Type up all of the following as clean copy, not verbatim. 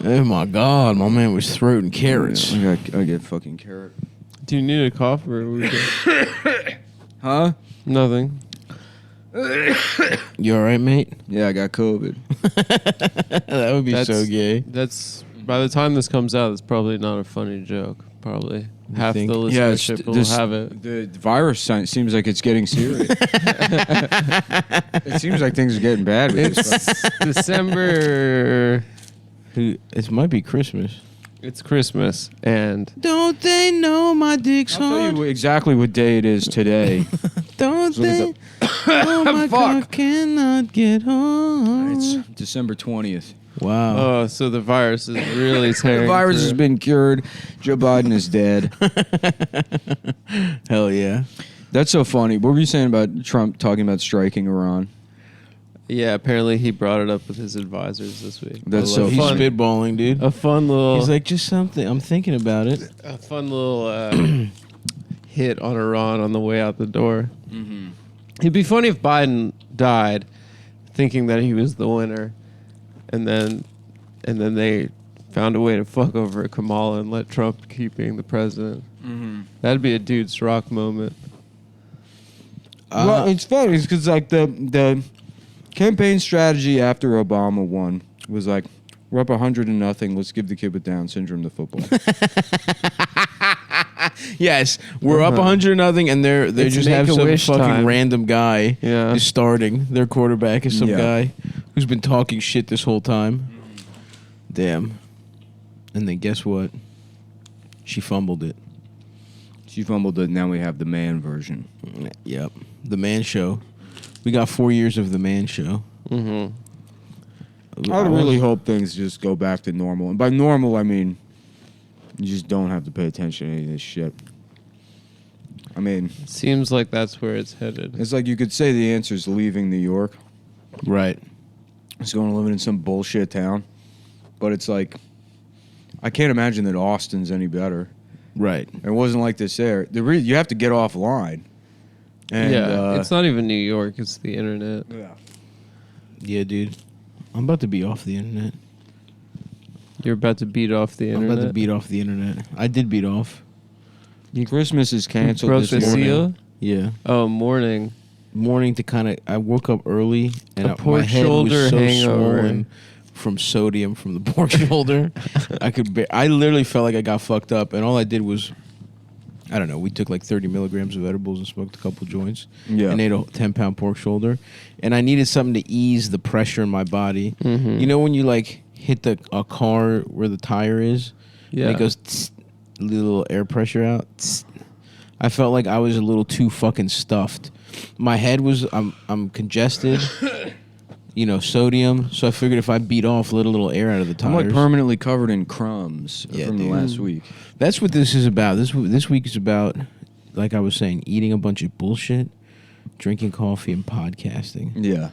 Oh my God, my man was throating carrots. I get fucking carrot. Do you need a cough or are we good? Huh? Nothing. You all right, mate? Yeah, I got COVID. That would be so gay. That's by the time this comes out, it's probably not a funny joke. Probably half the think? listenership will have it. The virus seems like it's getting serious. It seems like things are getting bad with this stuff. December. It might be Christmas. It's Christmas, and Don't they know my dick's I'll tell hard? you exactly what day it is today. Don't they? Oh my God, cannot get home. It's December 20th. Wow. oh, so the virus is really tearing. The virus through. has been cured. Joe Biden is dead. Hell yeah. That's so funny. What were you saying about Trump talking about striking Iran? Yeah, apparently he brought it up with his advisors this week. That's A so He's funny. spitballing, dude. A fun little. He's like, just something. I'm thinking about it. a fun little hit on Iran on the way out the door. Mm-hmm. It'd be funny if Biden died, thinking that he was the winner, and then they found a way to fuck over Kamala and let Trump keep being the president. Mm-hmm. That'd be a dude's rock moment. Well, it's funny because like the campaign strategy after Obama won was like, we're up 100-0. Let's give the kid with Down syndrome the football. Yes, we're up 100-0, and they It's just have some Make-A-Wish fucking time. random guy Yeah. is starting. Their quarterback is some Yeah. guy who's been talking shit this whole time. Damn. And then guess what? She fumbled it. She fumbled it. Now we have the man version. Yep. The Man Show. We got 4 years of The Man Show. Mm-hmm. I really hope things just go back to normal. And by normal, I mean you just don't have to pay attention to any of this shit. I mean, Seems like that's where it's headed. it's like you could say the answer is leaving New York. Right. It's going to live in some bullshit town. But it's like, I can't imagine that Austin's any better. Right. It wasn't like this there. You have to get offline. And, yeah, it's not even New York. It's the internet. Yeah. Yeah, dude. I'm about to be off the internet. You're about to beat off the internet. I'm about to beat off the internet. I did beat off. Christmas is canceled Broke this the morning. seal? Yeah. Oh, morning. Morning to kind of, I woke up early and A my pork head shoulder was so hangover. swollen from sodium from the pork shoulder. I literally felt like I got fucked up, and all I did was, I don't know, we took like 30 milligrams of edibles and smoked a couple joints. Yeah. And ate a 10-pound pork shoulder. And I needed something to ease the pressure in my body. Mm-hmm. You know when you like hit a car where the tire is? Yeah. And it goes, tss, little air pressure out. Tss. I felt like I was a little too fucking stuffed. My head was, I'm congested. You know, sodium. So I figured if I beat off, let a little air out of the I'm tires. like permanently covered in crumbs Yeah, from the dude. last week. That's what this is about. This week is about, like I was saying, eating a bunch of bullshit, drinking coffee, and podcasting. Yeah.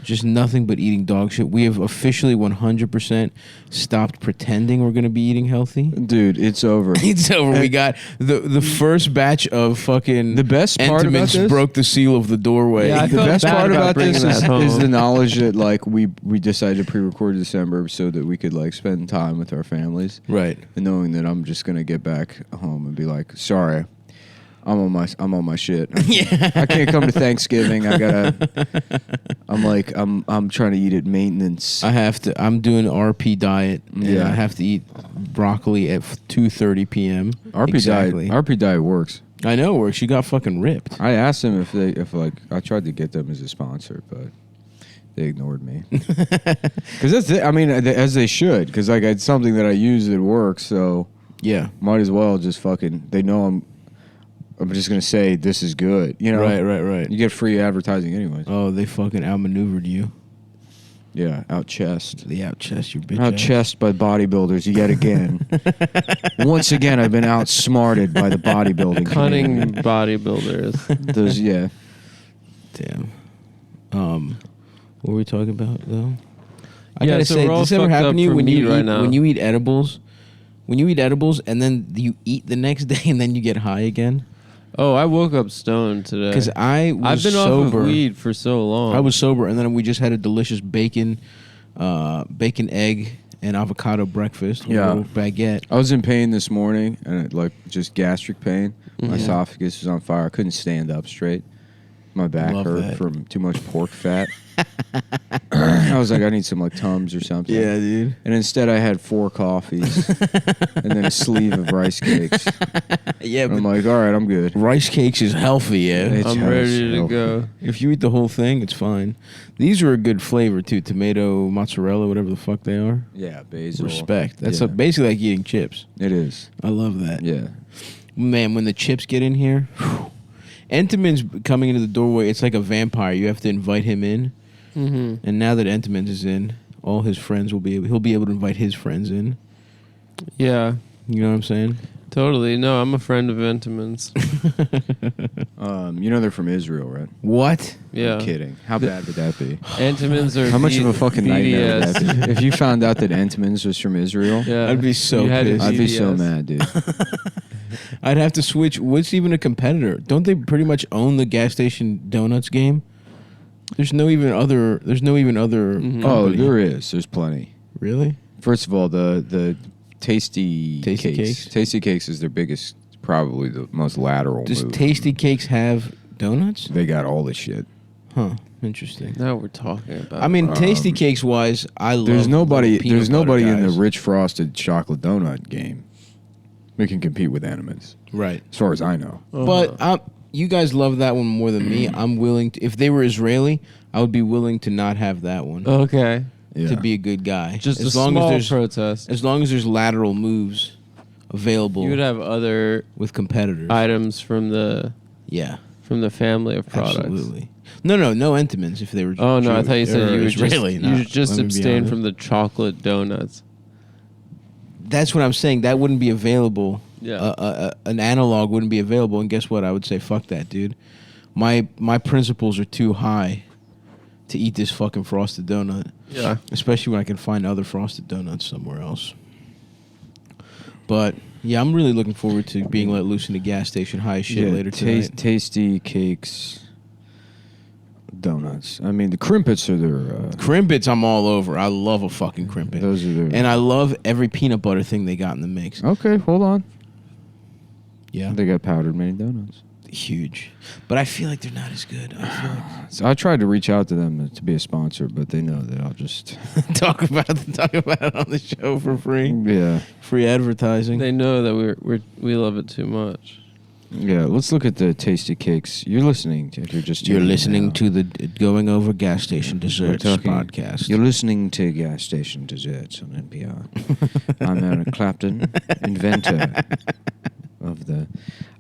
Just nothing but eating dog shit. We have officially 100% stopped pretending we're going to be eating healthy. Dude, it's over. It's over. We got the first batch of fucking The best part about intimates this? broke the seal of the doorway. Yeah, I The felt best bad part about bringing this that home. is the knowledge that like we decided to pre-record December so that we could like spend time with our families, Right. and knowing that I'm just gonna get back home and be like, sorry, I'm on my shit. Yeah. I can't come to Thanksgiving. I'm trying to eat at maintenance. I'm doing RP diet. Yeah. I have to eat broccoli at 2:30 p.m. RP diet works. I know it works. You got fucking ripped. I asked them if I tried to get them as a sponsor, but they ignored me. Because that's it. I mean, as they should. Because like it's something that I use that works. So Yeah. might as well just fucking. They know I'm just gonna say this is good. You know. Right. You get free advertising anyways. Oh, they fucking outmaneuvered you. Yeah, out chest. They outchest your bitch Out ass. chest by bodybuilders yet again. Once again, I've been outsmarted by the bodybuilding Cunning community. bodybuilders. Those, yeah. Damn. What were we talking about though? I Yeah, gotta so say, we're all does this ever fucked happen up to you for when meat you right eat now. when you eat edibles? When you eat edibles and then you eat the next day and then you get high again? Oh, I woke up stoned today. Because I was I've been sober. off of weed for so long. I was sober, and then we just had a delicious bacon egg and avocado breakfast with Yeah. a little baguette. I was in pain this morning, and just gastric pain. My Mhm. esophagus was on fire. I couldn't stand up straight. My back Love hurt that. from too much pork fat. I was like, I need some like Tums or something. dude. And instead, I had 4 coffees and then a sleeve of rice cakes. Yeah, And I'm but like, all right, I'm good. rice cakes is healthy, yeah. It's I'm ready to healthy. go. If you eat the whole thing, it's fine. These are a good flavor too. Tomato, mozzarella, whatever the fuck they are. Yeah, basil. Respect. That's Yeah. basically like eating chips. It is. I love that. Yeah. Man, when the chips get in here, Entenmann's coming into the doorway. It's like a vampire. You have to invite him in. Mm-hmm. And now that Entenmann's is in, all his friends he'll be able to invite his friends in. Yeah, You know what I'm saying? totally. No, I'm a friend of Entenmann's. They're from Israel, right? What? Yeah. I'm kidding. How bad would that be? Entenmann's are How much of a fucking nightmare would BDS. that be? If you found out that Entenmann's was from Israel, Yeah. I'd be so You had pissed. I'd be so BDS. mad, dude. I'd have to switch. What's even a competitor? Don't they pretty much own the gas station donuts game? There's no even other. Mhm. Oh, company. there is. There's plenty. Really? First of all, the Tasty Cakes? Tasty Cakes is their biggest, probably the most lateral Does move. Tasty Cakes have donuts? They got all this shit. Huh. Interesting. Now we're talking about. I mean, Tasty Cakes wise, I love. There's nobody. little peanut There's nobody butter in the guys. rich frosted chocolate donut game that can compete with Entenmann's, Right. as far as I know. But you guys love that one more than me. I'm willing to. If they were Israeli, I would be willing to not have that one. okay, Yeah. To be a good guy. just as a long small as there's protest. as long as there's lateral moves available You would have other with competitors. items from the Yeah. family of products. Absolutely. No Entenmann's if they were. Oh no, I thought you said or you would Israeli. just not, you just let me be abstain honest. from the chocolate donuts. That's what I'm saying. That wouldn't be available. Yeah. An analog wouldn't be available. And guess what? I would say fuck that, dude. My principles are too high to eat this fucking frosted donut. Yeah. Especially when I can find other frosted donuts somewhere else. But yeah, I'm really looking forward to being let loose in the gas station high as shit later tonight. Tasty Cakes donuts. I mean, the crimpets are their. Crimpets, I'm all over. I love a fucking crimpet. Those are their. And I love every peanut butter thing they got in the mix. Okay, hold on. Yeah. They got powdered mini donuts. Huge. But I feel like they're not as good. I feel like So I tried to reach out to them to be a sponsor, but they know that I'll just. talk about it on the show for free. Yeah. Free advertising. They know that we love it too much. Yeah, let's look at the Tasty Cakes. You're listening to, if you're just You're tuning in listening now. to the Going Over Gas Station Desserts talking- podcast. You're listening to Gas Station Desserts on NPR. I'm Eric Clapton, inventor of the.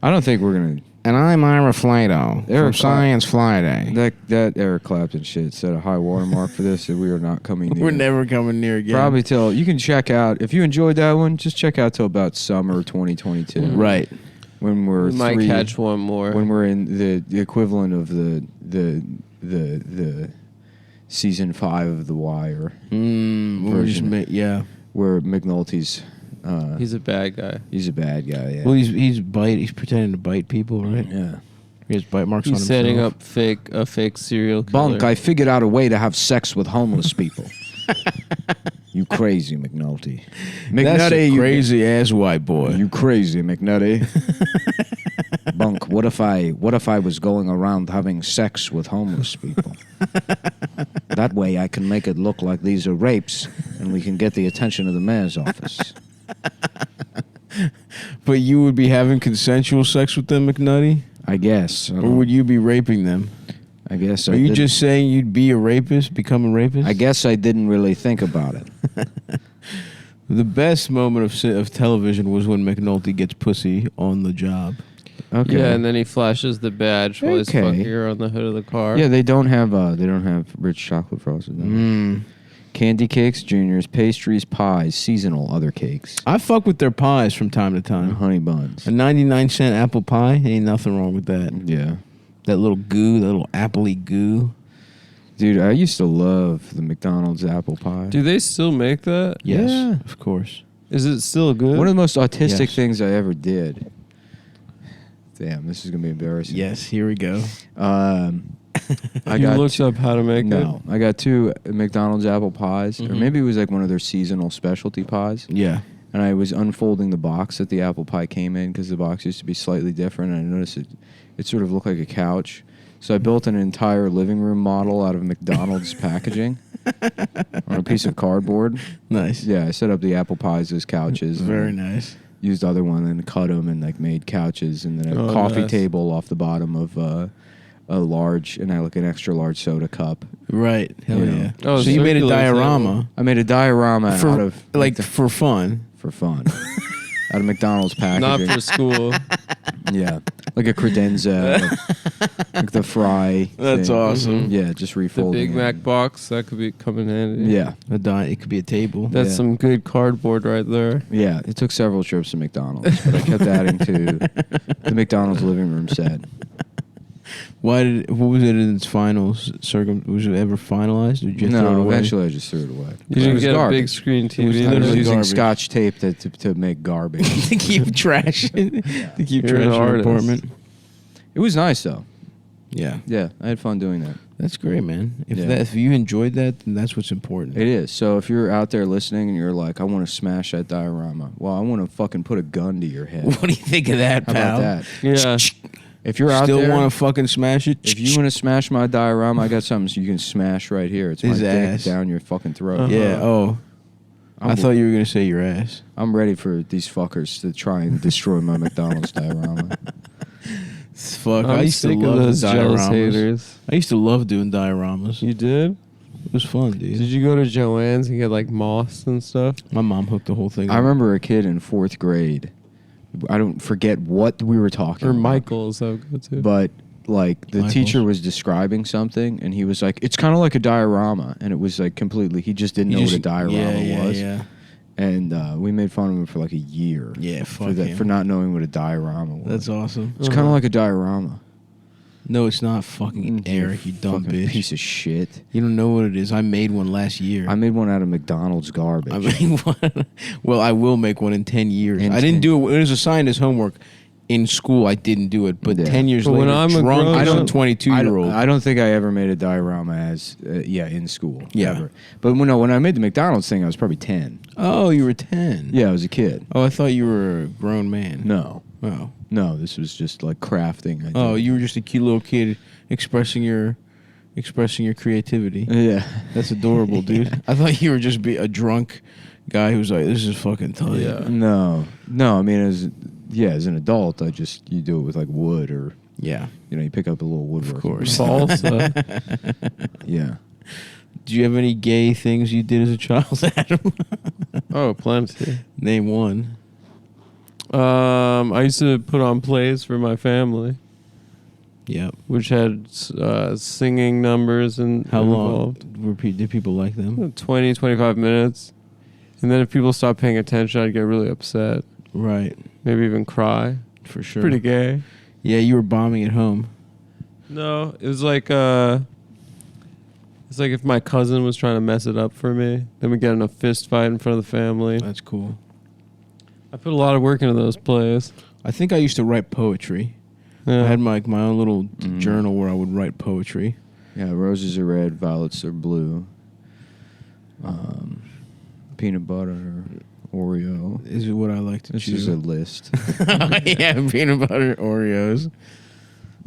I don't think we're gonna. And I'm Ira Flato Eric from Science Friday. That Eric Clapton shit set a high watermark for this that we are not coming near. We're never coming near again. Probably till you can check out if you enjoyed that one. Just check out till about summer 2022. Right. When we're We might catch one more. when we're in the equivalent of the season 5 of The Wire, We're just Version. yeah. where McNulty's He's a bad guy. he's a bad guy. Yeah. Well, he's pretending to bite people, right? yeah. He has bite marks on He's himself. setting up a fake serial killer. Bunk, I figured out a way to have sex with homeless people. You crazy McNulty. That's a you- crazy ass white boy. You crazy McNutty. Bunk, what if I was going around having sex with homeless people? That way I can make it look like these are rapes and we can get the attention of the mayor's office. But you would be having consensual sex with them, McNutty? I guess. Or would you be raping them? I guess Are I you didn't- just saying you'd be a rapist, become a rapist? I guess I didn't really think about it. The best moment of television was when McNulty gets pussy on the job. Okay. Yeah, and then he flashes the badge while he's Okay. fucking her on the hood of the car. Yeah, they don't have rich chocolate frosted. No. Candy cakes, juniors, pastries, pies, seasonal, other cakes, I fuck with their pies from time to and time. honey buns. A 99-cent apple pie, ain't nothing wrong with that. Yeah. That little goo, that little appley goo. Dude, I used to love the McDonald's apple pie. Do they still make that? Yes, Yeah. of course. Is it still good? One of the most autistic Yes. things I ever did. Damn, this is going to be embarrassing. Yes, here we go. You looked up how to make it? No, I got 2 McDonald's apple pies, or Mhm. maybe it was like one of their seasonal specialty pies. Yeah. And I was unfolding the box that the apple pie came in because the box used to be slightly different. And I noticed it sort of looked like a couch. So I built an entire living room model out of McDonald's packaging on a piece of cardboard. Nice. Yeah, I set up the apple pies as couches. Very and nice. Used other one and cut them and like made couches, and then a coffee nice. table off the bottom of a large, and I like an extra large soda cup. Right. Hell You yeah. know. Oh, So you made a circular diorama I made a diorama for out of for fun. for fun. Out of McDonald's Not packaging. for school. Yeah, like a credenza, like the fry. That's thing. awesome. Yeah, just The refolding. Big it. Mac box, that could be come in handy. Yeah, It could be a table. That's Yeah. some good cardboard right there. yeah. It took several trips to McDonald's, but I kept adding to the McDonald's living room set. What was it in its finals? Was it ever finalized? Or did you throw it No, away? eventually I just threw it away. You It didn't was get a garbage. big screen was TV. I was literally using garbage. Scotch tape to make garbage. to keep trash. To keep You're an trash in your artist. apartment. It was nice though. Yeah, Yeah, I had fun doing that. that's great, man. Yeah. If you enjoyed that, then that's what's important. It is. So if you're out there listening and you're like, I want to smash that diorama, well, I want to fucking put a gun to your head. What do you think of that, How pal? about that? Yeah. If you're out Still there, want to fucking smash it? if you want to smash my diorama, I got something so you can smash right here. It's my His dick ass. down your fucking throat. Uh-huh. Yeah. Oh, I thought you were gonna say your ass. I'm ready for these fuckers to try and destroy my McDonald's diorama. Fuck. I'm I used to sick of love those jealous dioramas. haters. I used to love doing dioramas. You did? It was fun, dude. Did you go to Joann's and get like moss and stuff? My mom hooked the whole thing I up. remember a kid in 4th grade. I don't forget what we were talking Or about. Michael's, I would go to. But like the Michael's. teacher was describing something and he was like, it's kind of like a diorama. And it was like completely, he just didn't know what a diorama was. Yeah. And we made fun of him for like a year. Yeah, for fuck that, him. for not knowing what a diorama was. That's awesome. It's kind of like a diorama. No, it's not fucking Eric, you dumb fucking bitch. piece of shit. You don't know what it is. I made one last year. I made one out of McDonald's garbage. I made one. Well, I will make one in 10 years. In I didn't 10 do it. It was assigned as homework. In school, I didn't do it. But Yeah. 10 years But when later, I'm a drunk grown as a up- 22-year-old. I don't think I ever made a diorama as in school. Yeah. Ever. But when I made the McDonald's thing, I was probably 10. Oh, you were 10. Yeah, I was a kid. Oh, I thought you were a grown man. No, Oh. this was just like crafting. I Oh, did. you were just a cute little kid expressing your creativity. Yeah. That's adorable, dude. I thought you were just a drunk guy who's like, this is fucking tight. Yeah. No. I mean, as an adult, you do it with like wood or Yeah. you pick up a little woodwork. Of course. Salsa. Yeah. Do you have any gay things you did as a child, Adam? Oh, plenty. Name one. I used to put on plays for my family, Yep. which had singing numbers and How involved. long did people like them? 20, 25 minutes. And then if people stopped paying attention, I'd get really upset. Right. Maybe even cry. For sure. Pretty gay. Yeah, you were bombing at home. No, it was like it's like if my cousin was trying to mess it up for me, then we get in a fist fight in front of the family. That's cool. I put a lot of work into those plays. I think I used to write poetry. Yeah. I had my own little Mm. journal where I would write poetry. Yeah, roses are red, violets are blue. Peanut butter, Oreo. Is what I like to This choose. is a list. Yeah, peanut butter Oreos.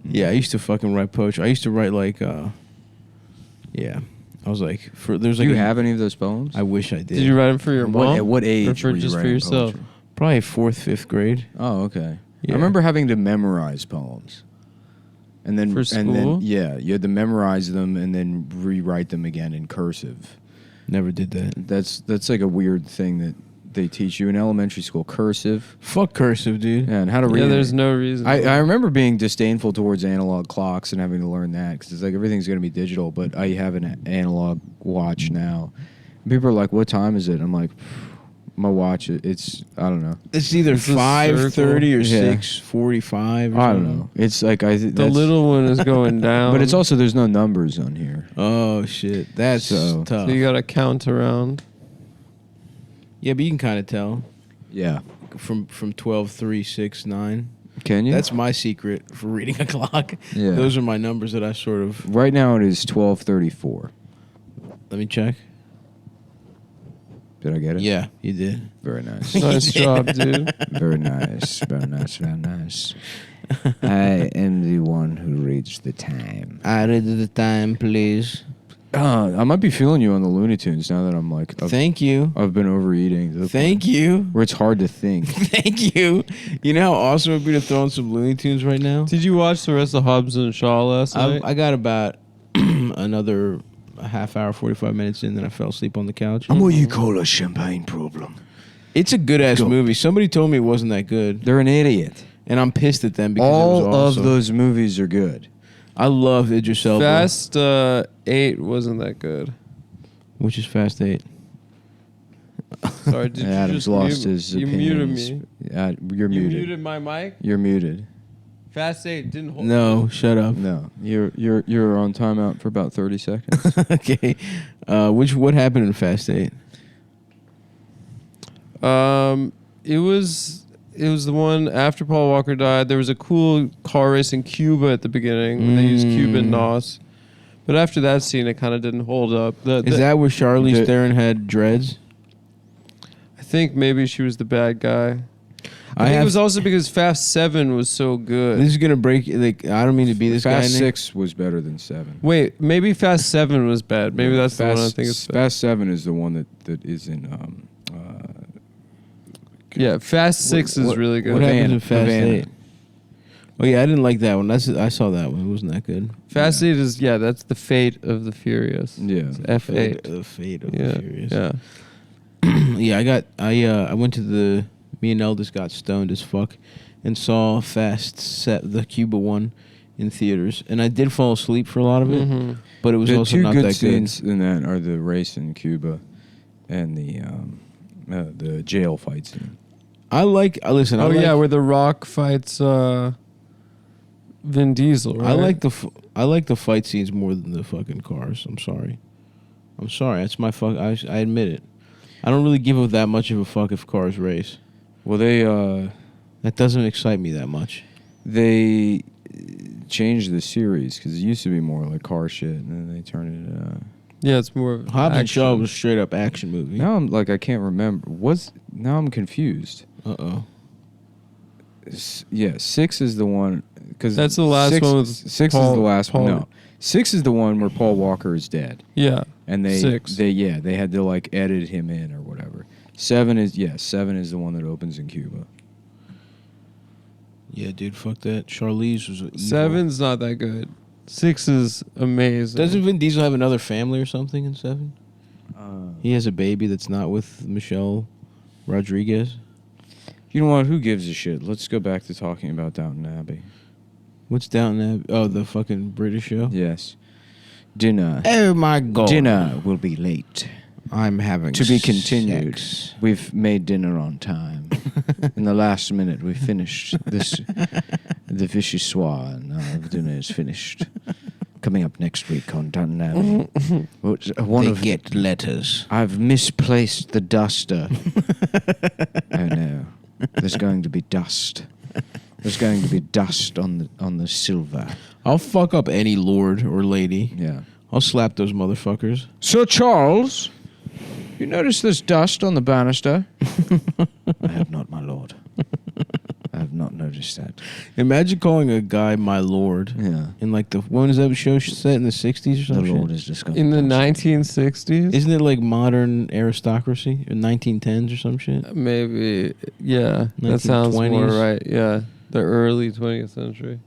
Yeah, I used to fucking write poetry. I used to write like, yeah. I was like, there's Do like. you have any of those poems? I wish I did. Did you write them for your mom? At what age Or for were you just for writing yourself? poetry? Probably 4th, 5th grade. Oh, okay. Yeah. I remember having to memorize poems. And then For and then school? yeah, you had to memorize them and then rewrite them again in cursive. Never did that. That's like a weird thing that they teach you in elementary school, cursive. Fuck cursive, dude. Yeah, and how to read. Yeah, it. there's no reason. I remember being disdainful towards analog clocks and having to learn that because it's like everything's going to be digital, but I have an analog watch now. People are like, "What time is it?" I'm like, "My watch. It's I don't know. It's either It's a 5:30 or Yeah. 6:45. I don't know. It's like the little one is going down. but it's also there's no numbers on here. Oh shit, that's So- tough. So you gotta count around. Yeah, but you can kind of tell Yeah, from 12, 3, 6, 9. Can you? That's my secret for reading a clock. Yeah. Those are my numbers that I sort of. Right now it is 12:34. Let me check. Did I get it? Yeah, you did. Very nice. Nice job, dude. Very nice. Very nice. Very nice. I am the one who reads the time. I read the time, please. I might be feeling you on the Looney Tunes now that I'm like. Thank you. I've been overeating. to the Thank point you. Where it's hard to think. Thank you. You know how awesome it would be to throw on some Looney Tunes right now? Did you watch the rest of Hobbs and Shaw last night? I got about another half hour, 45 minutes in, then I fell asleep on the couch. I'm what you call a champagne problem. It's a good-ass Go. movie. Somebody told me it wasn't that good, They're an idiot. and I'm pissed at them because it All was awesome. of those movies are good. I love Idris Elba. Fast 8 wasn't that good. Which is Fast 8. Sorry, did you Adam's just lost mute? his You muted opinions. me. You're You muted. muted my mic. You're muted. Fast 8 didn't hold. No, shut up. No, you're on timeout for about 30 seconds. Okay. What happened in Fast 8? It was the one after Paul Walker died. There was a cool car race in Cuba at the beginning when they used Cuban NOS. But after that scene, it kind of didn't hold up. Is that where Charlize Theron had dreads? I think maybe she was the bad guy. I think it was also because Fast 7 was so good. This is gonna break. Like, I don't mean to be this guy. Fast Nick. 6 was better than 7. Wait, maybe Fast 7 was bad. Maybe that's the one I think is Fast 7 is the one that is in. Yeah, Fast 6 is really good. What happens in Havana. Fast 8? Oh yeah, I didn't like that one. I saw that one. It wasn't that good. Fast 8 is that's the fate of the Furious. Yeah. It's F8. The fate of Yeah, the Furious. yeah. Yeah, I went to me and Eldest got stoned as fuck and saw the Cuba one in theaters, and I did fall asleep for a lot of it, Mhm. but it was The also two not good that scenes in that are the race in Cuba and the jail fight scene. Listen. Oh yeah, where The Rock fights Vin Diesel. Right? I like the fight scenes more than the fucking cars. I'm sorry. That's my fuck. I admit it. I don't really give that much of a fuck if cars race. Well, they That doesn't excite me that much. they changed the series because it used to be more like car shit, and then they turned it. Yeah, it's more Hobbs and action. Shaw was a straight up action movie. Now I'm like I can't remember. Now I'm confused. Uh-oh. 6 is the one because That's the last one with 6 Paul- is the last Paul- one. No, 6 is the one where Paul Walker is dead, Yeah. and they 6. they had to like edit him in or whatever. 7 is the one that opens in Cuba. Yeah, dude, fuck that. Charlize was evil. 7's not that good. 6 is amazing. Doesn't Vin Diesel have another family or something in 7? He has a baby that's not with Michelle Rodriguez. You know what? Who gives a shit? Let's go back to talking about Downton Abbey. What's down there? Oh, the fucking British show? Yes, dinner. Oh my god. Dinner will be late. I'm having To be continued. sex. We've made dinner on time. In the last minute, we finished this. The vichyssoise and our dinner is finished. Coming up next week on Downton Abbey. They get letters. I've misplaced the duster. Oh no. There's going to be dust. There's going to be dust on the silver. I'll fuck up any lord or lady. Yeah. I'll slap those motherfuckers. Sir Charles, you notice there's dust on the banister? I have not, my lord. I have not noticed that. Imagine calling a guy my lord. Yeah. In like when is that show set in the 60s or The something? lord is disgusting. in the 1960s? Isn't it like modern aristocracy? Or 1910s or some shit? Maybe. Yeah. That sounds more 1920s. right. Yeah. The early 20th century.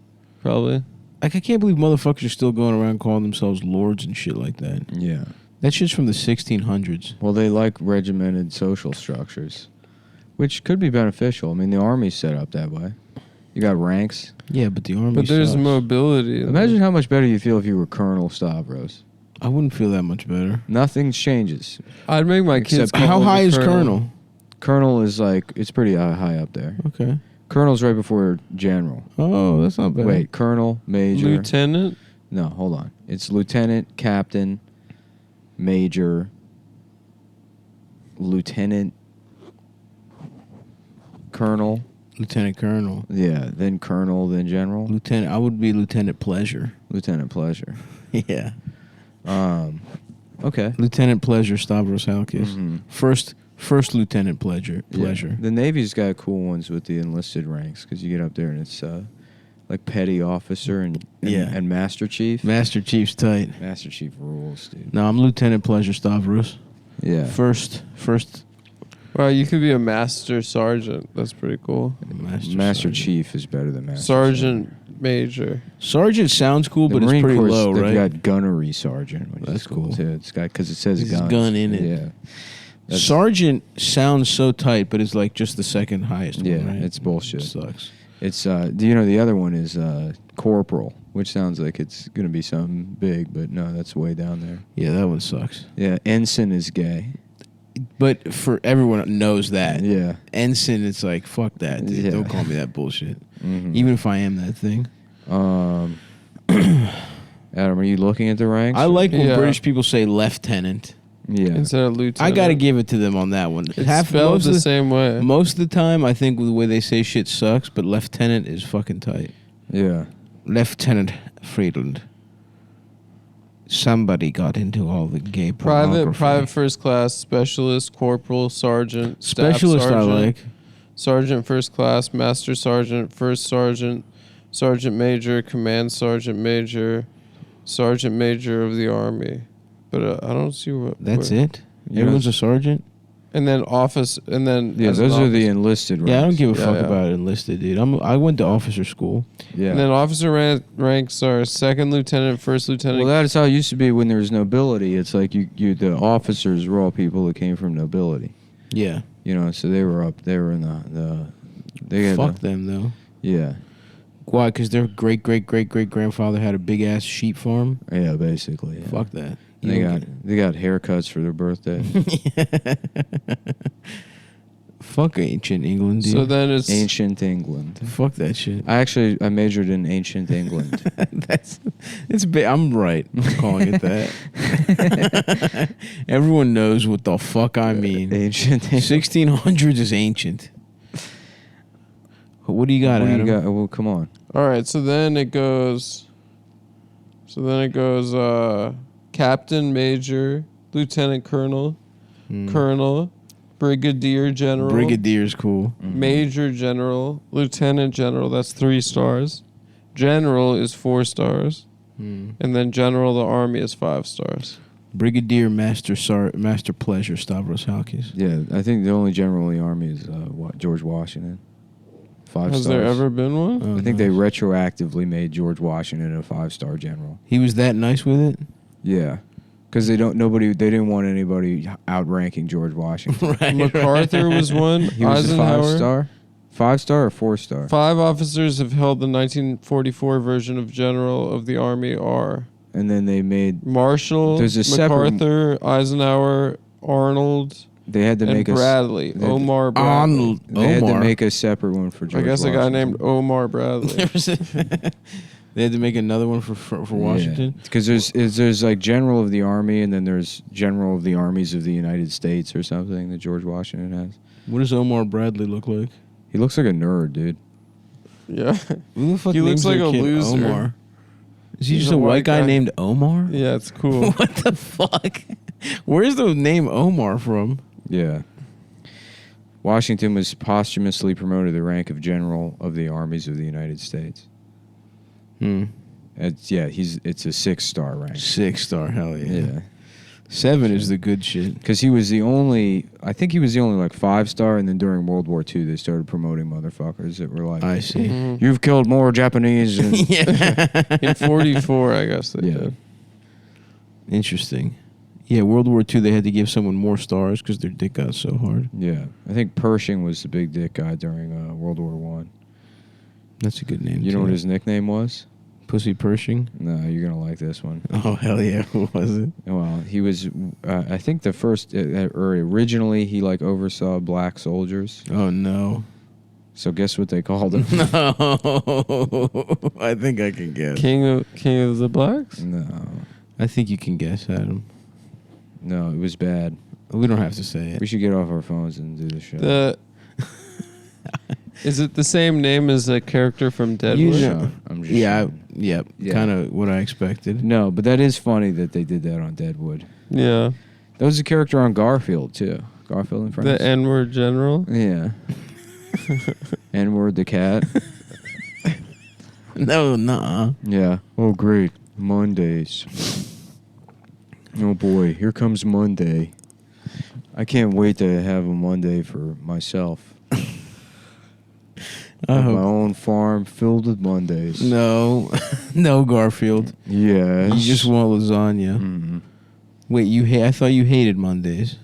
Probably. Like, I can't believe motherfuckers are still going around calling themselves lords and shit like that. Yeah. That shit's from the 1600s. Well, they like regimented social structures, which could be beneficial. I mean, the army's set up that way. You got ranks. Yeah, but the army But there's sucks. mobility. Imagine how much better you feel if you were Colonel Stavros. I wouldn't feel that much better. Nothing changes. I'd make my kids. Except- call How me high is Colonel? Colonel is like, it's pretty high up there. Okay. Colonel's right before General. Oh, that's not bad. Wait, Colonel, Major. Lieutenant? No, hold on. It's Lieutenant, Captain, Major, Lieutenant, Colonel. Lieutenant Colonel. Yeah, then Colonel, then General. Lieutenant. I would be Lieutenant Pleasure. Lieutenant Pleasure. Yeah. Okay. Lieutenant Pleasure, Stavros Halkias. Mhm. First Lieutenant Pleasure. Yeah. The Navy's got cool ones with the enlisted ranks because you get up there and it's like petty officer and Master Chief. Master Chief's tight. Master Chief rules, dude. No, I'm Lieutenant Pleasure, Stavros. Yeah. First. Wow, you could be a master sergeant. That's pretty cool. Master Chief is better than Master Sergeant Major. Sergeant sounds cool, but Marine it's pretty Corps, low, they've right? got gunnery sergeant, which That's is cool cool. too. It's got because it says There's gun. gun in it. Yeah. Sergeant sounds so tight, but it's like just the second highest Yeah, one, right? it's bullshit. It sucks. It's the other one is corporal, which sounds like it's gonna be something big, but no, that's way down there. Yeah, that one sucks. Yeah, ensign is gay. But for everyone knows that. Yeah. Ensign, it's like, fuck that, dude. Yeah. Don't call me that bullshit. Mhm. Even if I am that thing. Adam, are you looking at the ranks? I like when Yeah. British people say lieutenant. Yeah. Instead of lieutenant. I got to give it to them on that one. It's spelled the same way. Most of the time, I think the way they say shit sucks, but lieutenant is fucking tight. Yeah. Lieutenant Friedland. Somebody got into all the gay pornography. Private first class, specialist, corporal, sergeant, staff Specialist sergeant, I like. sergeant first class, master sergeant, first sergeant, sergeant major, command sergeant major of the army. But I don't see what. That's where. it? Everyone's a sergeant? And then office, and then Yeah, as an those are the officer. enlisted ranks. Yeah, I don't give a Yeah, fuck yeah. about enlisted, dude. I went to officer school. Yeah. And then officer ranks are second lieutenant, first lieutenant. Well, that's how it used to be when there was nobility. It's like the officers were all people that came from nobility. Yeah. You know, so they were up. They were in they had Fuck them, though. Yeah. Why? Because their great-great-great-great-grandfather had a big-ass sheep farm? Yeah, basically. Yeah. Fuck that. They got haircuts for their birthday. Fuck ancient England, dude. So then it's Ancient England. Fuck that shit. I majored in ancient England. It's big. I'm right. I'm calling it that. Everyone knows what the fuck I mean. Ancient England. 1600s is ancient. What do you got, What do Adam? you got? Well, come on. all right. So then it goes. Captain, major, lieutenant colonel, colonel, brigadier general, Brigadier's cool. major general, lieutenant general. That's 3 stars. General is 4 stars, and then general of the army is 5 stars. Brigadier Master Pleasure Stavros Halkias. Yeah, I think the only general in the army is George Washington. 5 Has stars. there ever been one? Oh, I think they nice. retroactively made George Washington a 5-star general. He was that nice with it? Yeah, because they didn't want anybody outranking George Washington. Right. MacArthur was one. He was a Eisenhower. 5-star or 4-star. 5 officers have held the 1944 version of General of the Army are And then they made Marshall, There's a separate- MacArthur, Eisenhower, Arnold, they had to and make Bradley. they- Omar Bradley. Arnold. they had to Omar. make a separate one for I George guess a guy Washington. named Omar Bradley. They had to make another one for Washington. Because there's like General of the Army, and then there's General of the Armies of the United States or something that George Washington has. What does Omar Bradley look like? He looks like a nerd, dude. Yeah. Who the fuck He looks names their like a kid loser. Omar? Is he He's just a a white white guy guy. named Omar? Yeah, it's cool. What the fuck? Where's the name Omar from? Yeah. Washington was posthumously promoted to the rank of General of the Armies of the United States. It's a 6-star rank. 6-star, hell yeah. Yeah. 7 is the good shit. Because he was the only like 5-star, and then during World War II they started promoting motherfuckers that were like, I see. Mhm. you've killed more Japanese than Yeah. In 44, I guess they Yeah. did. Interesting. Yeah, World War II, they had to give someone more stars because their dick got so hard. Yeah. I think Pershing was the big dick guy during World War One. That's a good name. You know too. what his nickname was? Pussy Pershing? No, you're gonna like this one. Oh, hell yeah. Who was it? Well, he was. I think the first, or originally, he like oversaw black soldiers. Oh, no. So guess what they called him? No. I think I can guess. King of the Blacks? No, I think you can guess, Adam. no, it was bad. We don't have to say it. We should get off our phones and do the show. Is it the same name as a character from Deadwood? You know, I'm just yeah, saying. yeah. Kind of what I expected. No, but that is funny that they did that on Deadwood. Yeah. That was a character on Garfield, too. Garfield and Friends. The N-word general? Yeah. N-word the cat. No, nuh-uh. Yeah. Oh, great. Mondays. Oh, boy. Here comes Monday. I can't wait to have a Monday for myself. Have my own farm filled with Mondays. No, no, Garfield. Yes. You just want lasagna. Mm. Wait, I thought you hated Mondays.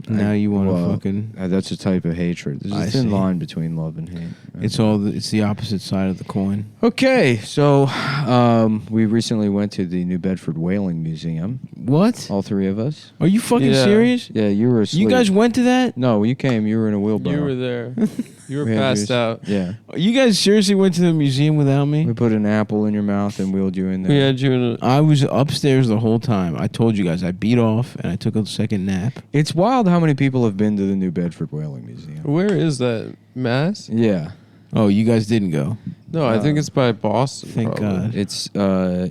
Now you want to fucking. That's a type of hatred. There's a I thin see. line between love and hate. It's the opposite side of the coin. Okay, so we recently went to the New Bedford Whaling Museum. What? All three of us. Are you fucking Yeah. serious? Yeah, you were asleep. You guys went to that? No, you came. You were in a wheelbarrow. You were there. You were We had passed yours. out. Yeah. You guys seriously went to the museum without me? We put an apple in your mouth and wheeled you in there. We had you in a... I was upstairs the whole time. I told you guys I beat off and I took a second nap. It's wild how many people have been to the New Bedford Whaling Museum. Where is that? Mass? Yeah. Oh, you guys didn't go. No, I think it's by Boston. Thank probably. God.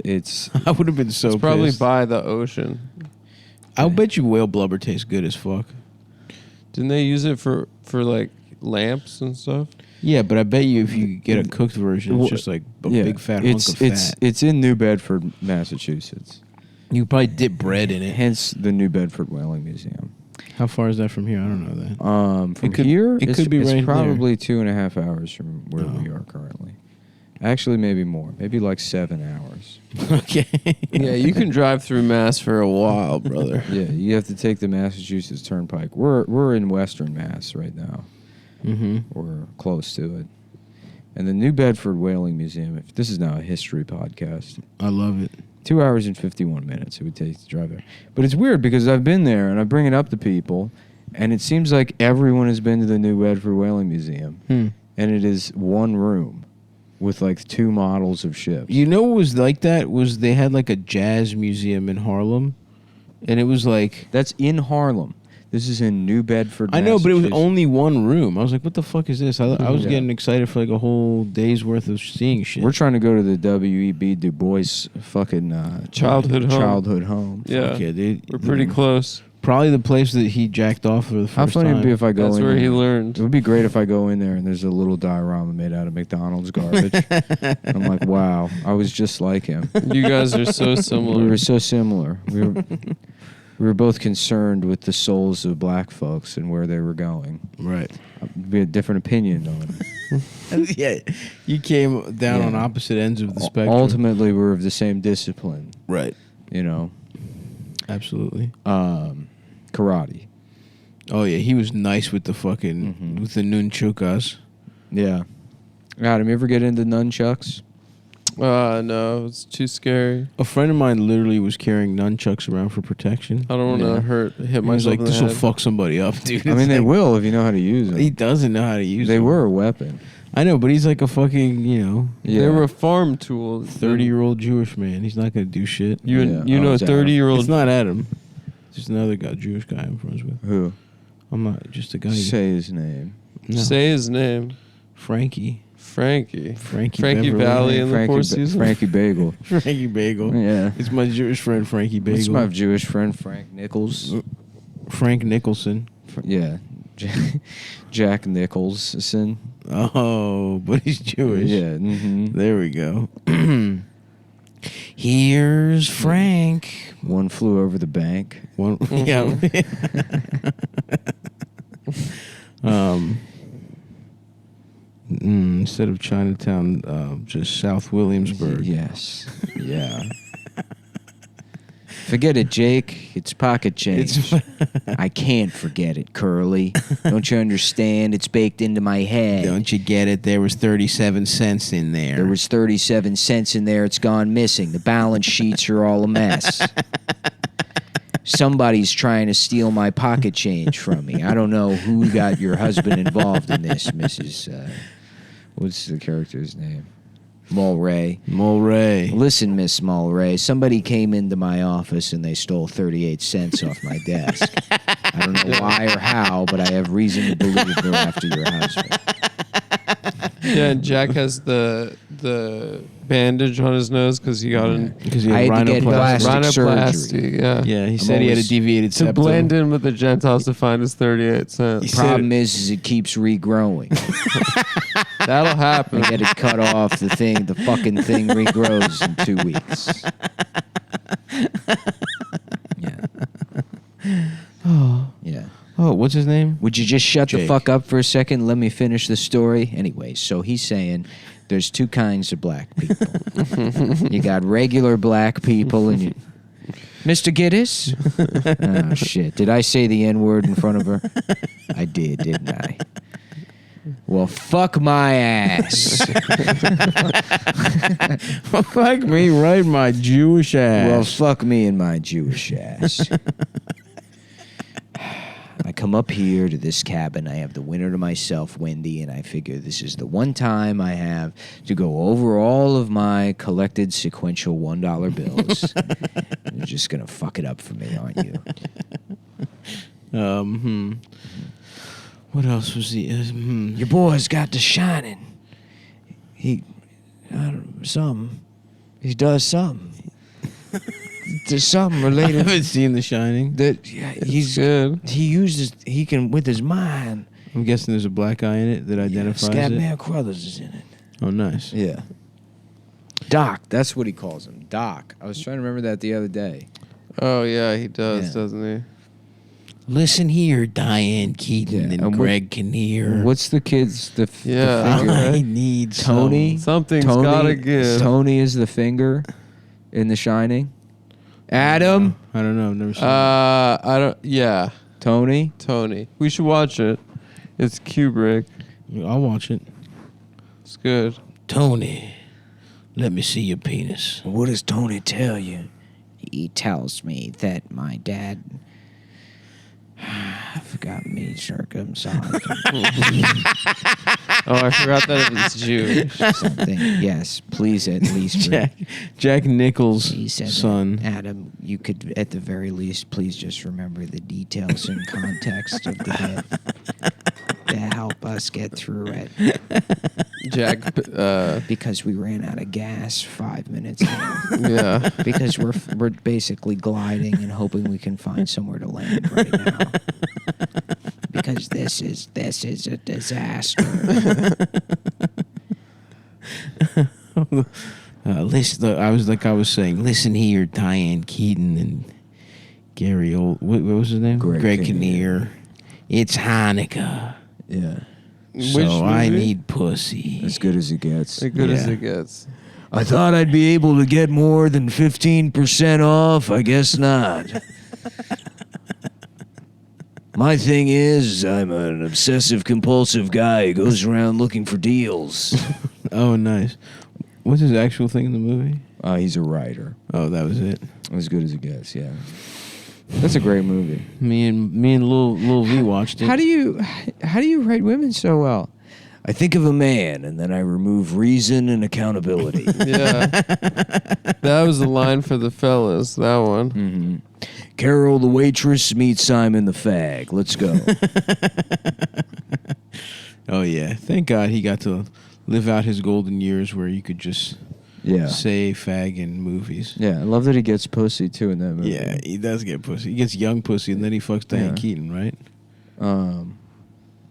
It's I would have been so It's probably pissed. by the ocean. I'll bet you whale blubber tastes good as fuck. Didn't they use it for like lamps and stuff? Yeah, but I bet you if you get a cooked version, it's Well, just like a yeah. big fat hunk of fat. It's in New Bedford, Massachusetts. You could probably dip bread in it. Hence the New Bedford Whaling Museum. How far is that from here? I don't know that. From It could- here, it could be it's right probably 2.5 hours from where Oh. we are currently. Actually, maybe more. Maybe like 7 hours. Okay. Yeah, you can drive through Mass for a while, brother. Yeah, you have to take the Massachusetts Turnpike. We're in Western Mass right now. Mm-hmm. We're close to it. And the New Bedford Whaling Museum, if this is now a history podcast, I love it. 2 hours and 51 minutes it would take to drive there. But it's weird because I've been there and I bring it up to people, and it seems like everyone has been to the New Bedford Whaling Museum, and it is one room with like 2 models of ships. You know what was like that? Was they had like a jazz museum in Harlem, and it was like... That's in Harlem. This is in New Bedford, I know, but it was Massachusetts. only one room. I was like, what the fuck is this? I was Yeah. getting excited for like a whole day's worth of seeing shit. We're trying to go to the W.E.B. Du Bois fucking Childhood home. childhood home. Yeah, Fuck yeah, dude. we're pretty close. Probably the place that he jacked off for the first How funny time. it'd be if I go That's in where there. he It learned. would be great if I go in there and there's a little diorama made out of McDonald's garbage. I'm like, wow, I was just like him. You guys are so similar. We were so similar. We were both concerned with the souls of black folks and where they were going. Right. We had different opinion on it. Yeah, you came down Yeah. on opposite ends of the spectrum. Ultimately, we're of the same discipline. Right. You know, Absolutely. karate. Oh yeah, he was nice with the fucking with the nunchukas. Yeah. Adam, you ever get into nunchucks? No, it's too scary. A friend of mine literally was carrying nunchucks around for protection. I don't want to Yeah. hit He was myself like, in the "This will head. fuck somebody up, dude." I mean, It's they like- will if you know how to use them. He doesn't know how to use They them. were a weapon. I know, but he's like a fucking, Yeah. They were a farm tool. 30-year-old Jewish man. He's not gonna do shit. You Yeah. you Oh, know a it's Adam. 30-year-old. It's not Adam. It's just another guy, Jewish guy I'm friends with. Who? I'm not just a guy. Say his name. No. Say his name. Frankie. Frankie. Frankie Frankie Beverly. Valley in the Four Seasons. Frankie Bagel. Frankie Bagel. Yeah. It's my Jewish friend Frankie Bagel. It's my Jewish friend Frank Nichols. Frank Nicholson. Yeah. Jack Nicholson. Oh, but he's Jewish. Yeah. Mm-hmm. There we go. Here's Frank. One flew over the bank. One, yeah. Instead of Chinatown, just South Williamsburg. Yes. Yeah. Forget it, Jake. It's pocket change. I can't forget it, Curly. Don't you understand? It's baked into my head. Don't you get it? There was 37 cents in there. There was 37 cents in there. It's gone missing. The balance sheets are all a mess. Somebody's trying to steal my pocket change from me. I don't know who got your husband involved in this, Mrs. What's the character's name? Mulray. Mulray. Listen, Miss Mulray, somebody came into my office and they stole 38 cents off my desk. I don't know why or how, but I have reason to believe they're after your husband. Yeah, and Jack has the bandage on his nose because he got an Because he I had had to get plastic surgery. rhinoplasty. Yeah. Yeah, he I'm said he had a always- deviated To septum. blend in with the Gentiles to find his 38 cents. Problem is it keeps regrowing. That'll happen. I get it cut off. The fucking thing regrows in 2 weeks. Yeah. Oh, what's his name? Would you just shut the Jake. fuck up for a second? Let me finish the story. Anyway, so he's saying there's two kinds of black people. You got regular black people and you... Mr. Giddis? Oh, shit. Did I say the N-word in front of her? I did, didn't I? Well, fuck my ass. Fuck me right in my Jewish ass. Well, fuck me and my Jewish ass. I come up here to this cabin. I have the winter to myself, Wendy, and I figure this is the one time I have to go over all of my collected sequential $1 bills. You're just going to fuck it up for me, aren't you? What else was he? Your boy's got The Shining. He does something. There's something I related haven't seen The Shining. that He's good. he can with his mind. I'm guessing there's a black guy in it that identifies it. Scatman Crothers is in it. Oh, nice. Yeah. Doc, that's what he calls him. Doc. I was trying to remember that the other day. Oh, yeah, he does, Yeah. doesn't he? Listen here, Diane Keaton Yeah, and Greg Kinnear. What's the kid's Yeah. figure? I need Tony? Something's gotta give. Tony is the finger in The Shining. Adam? I don't know. I've never seen it. I don't. Yeah, Tony? Tony. We should watch it. It's Kubrick. I'll watch it. It's good. Tony, let me see your penis. What does Tony tell you? He tells me that my dad forgot me circumcised. Oh, I forgot that it was Jewish. Something. Yes, please at least. Jack Nichols' He said, son. Adam, you could at the very least please just remember the details and context of the bit to help us get through it. Jack. Because we ran out of gas 5 minutes ago. Yeah. Because we're basically gliding and hoping we can find somewhere to land right now. Because this is a disaster. Listen, I was saying, listen here, Diane Keaton and Gary Old. What was his name? Greg Kinnear. It's Hanukkah, Yeah, so Which I movie? need pussy. as good as it gets. As good as Yeah. it gets. I thought I'd be able to get more than 15% off. I guess not. My thing is, I'm an obsessive compulsive guy who goes around looking for deals. Oh, nice. What's his actual thing in the movie? He's a writer. Oh, that was it. As good as it gets, yeah. That's a great movie. Me and Lil V watched it. How do you write women so well? I think of a man, and then I remove reason and accountability. Yeah. That was the line for the fellas, that one. Mm-hmm. Carol the waitress meets Simon the fag. Let's go. Oh yeah, thank God he got to live out his golden years where you could just say fag in movies. Yeah, I love that he gets pussy too in that movie. Yeah, he does get pussy. He gets young pussy, and then he fucks Diane Keaton, right?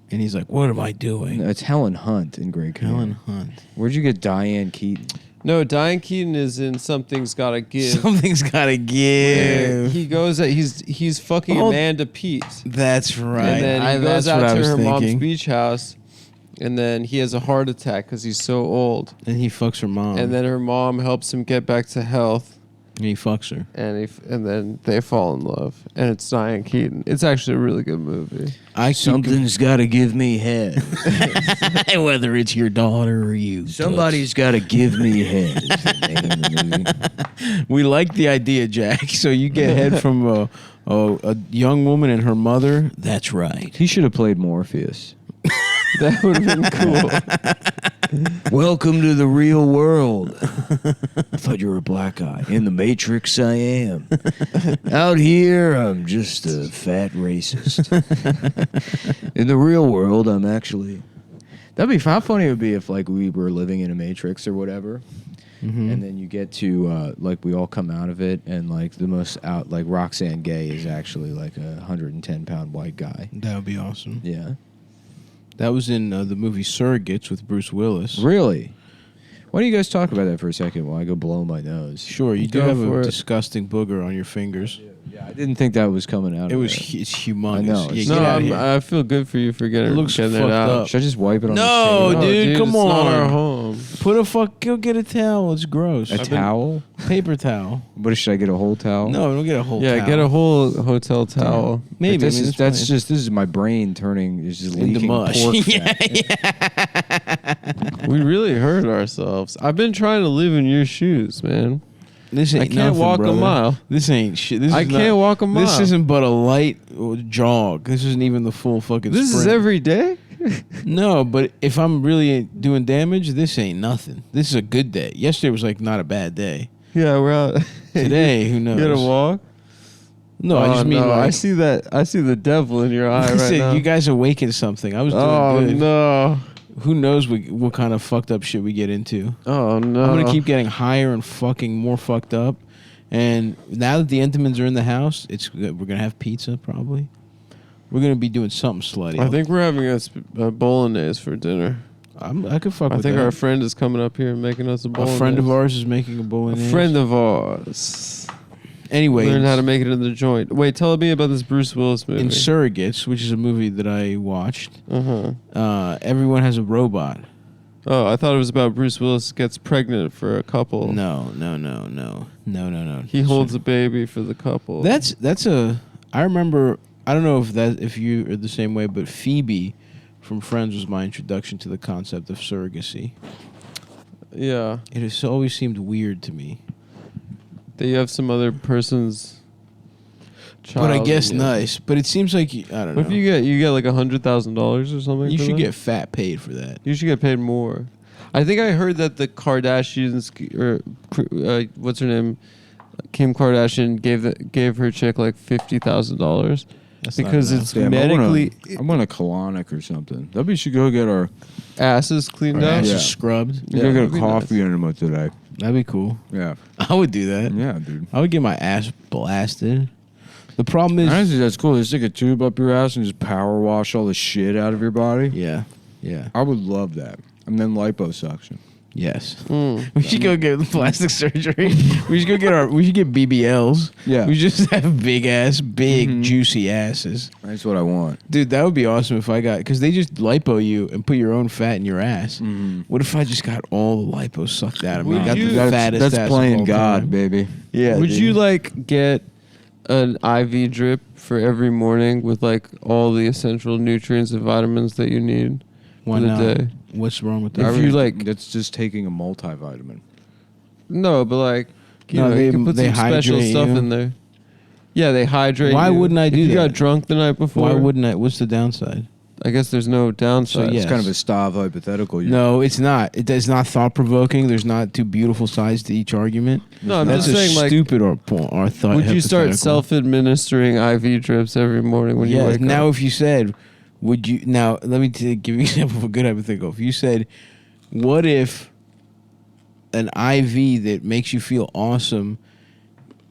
And he's like, "What am I doing?" It's Helen Hunt in Great Kinnear. Helen Hunt. Where'd you get Diane Keaton? No, Diane Keaton is in Something's Gotta Give. Something's gotta where give. he goes at he's fucking Oh. Amanda Pete. That's right. And then he goes that's what out I to was her mom's thinking. beach house, and then he has a heart attack because he's so old. And he fucks her mom. And then her mom helps him get back to health, And he fucks her. and then they fall in love. And it's Diane Keaton. It's actually a really good movie. Something's got to give me head. Whether it's your daughter or you. Somebody's got to give me head. Is the name of the movie. We like the idea, Jack. So you get head from a young woman and her mother. That's right. He should have played Morpheus. That would have been cool. Welcome to the real world. I thought you were a black guy. In the Matrix, I am. Out here, I'm just a fat racist. In the real world, I'm actually... That'd be how funny it would be if like we were living in a Matrix or whatever. Mm-hmm. And then you get to like we all come out of it, and like the most out like Roxanne Gay is actually like a 110-pound white guy. That would be awesome. Yeah. That was in the movie Surrogates with Bruce Willis. Really? Why don't you guys talk about that for a second while I go blow my nose? Sure, you do Go have for a it. disgusting booger on your fingers. Yeah, I didn't think that was coming out. It of was there. it's humongous. I know, Yeah, it's- get out of here. I feel good for you for getting It looks it fucked out. up. Should I just wipe it on No, the table? dude, come it's not on. our home. Put a go get a towel. It's gross. A towel? Paper towel. What should I get? A whole towel? No, don't get a whole towel. Get a whole hotel towel. Maybe. This I mean, is it's that's fine. just this is my brain turning is just into leaking mush. pork Yeah, fat. We really hurt ourselves. I've been trying to live in your shoes, man. This ain't I can't nothing, walk brother. a mile. This ain't shit. This I is can't not- walk a mile. This isn't but a light jog. This isn't even the full fucking This is sprint. every day? No, but if I'm really doing damage, this ain't nothing. This is a good day. Yesterday was like not a bad day. Yeah, we're out. Today, who You knows? gotta walk? No, I just mean no. like I see that. I see the devil in your eye right listen, now. you guys awakened something. I was doing Oh good. no! Who knows what kind of fucked up shit we get into? Oh no! I'm gonna keep getting higher and fucking more fucked up. And now that the Entenmann's are in the house, we're gonna have pizza probably. We're gonna be doing something slutty. I think we're having a bolognese for dinner. I could fuck I with think that. our friend is coming up here and making us a A bolognese. friend of ours is making a A bolognese. friend of ours. Anyway, Learn how to make it in the joint. Wait, tell me about this Bruce Willis movie. in Surrogates, which is a movie that I watched, everyone has a robot. Oh, I thought it was about Bruce Willis gets pregnant for a couple. No. He holds a baby for the couple. That's a. I remember. I don't know if you are the same way, but Phoebe from Friends was my introduction to the concept of surrogacy. Yeah. It has always seemed weird to me, That you have some other person's child. but I guess yeah. nice. But it seems like I don't know. What if you get like $100,000 or something? You for should that? get fat paid for that. You should get paid more. I think I heard that the Kardashians or what's her name, Kim Kardashian gave her chick like $50,000 That's not because enough. it's Damn, medically I want a colonic or something. Maybe we should go get our asses cleaned Our out. ass Yeah. is scrubbed. go that'd get a be coffee nice. enema today. That'd be cool. Yeah. I would do that. Yeah, dude. I would get my ass blasted. The problem is, Honestly, that's cool. They stick a tube up your ass and just power wash all the shit out of your body. yeah. I would love that. And then liposuction. Yes. Mm. We should go get plastic surgery. We should go get we should get BBLs. Yeah. We just have big, Mhm. juicy asses. That's what I want. Dude, that would be awesome if I got, because they just lipo you and put your own fat in your ass. Mm-hmm. What if I just got all the lipo sucked out of me? Would Got you- the fattest That's ass of playing all God, time. baby. Yeah. Would dude. you like get an IV drip for every morning with like all the essential nutrients and vitamins that you need Why for the not? day? What's wrong with If that? you like- that's just taking a multivitamin. No, but like you No, know, you can put they some special hydrate stuff you. in there. Yeah, they hydrate. Why you. wouldn't I do if you that? got drunk the night before? Why wouldn't I? What's the downside? I guess there's no downside. So, yeah. It's kind of a Stav hypothetical. No, it's not. It's not thought provoking. There's not two beautiful sides to each argument. No, I'm That's just a saying, like, stupid or thought. would you start hypothetical. self-administering IV drips every morning when you Yeah. wake Now, up? if you said, would you? Now, let me give you an example of a good hypothetical. If you said, what if an IV that makes you feel awesome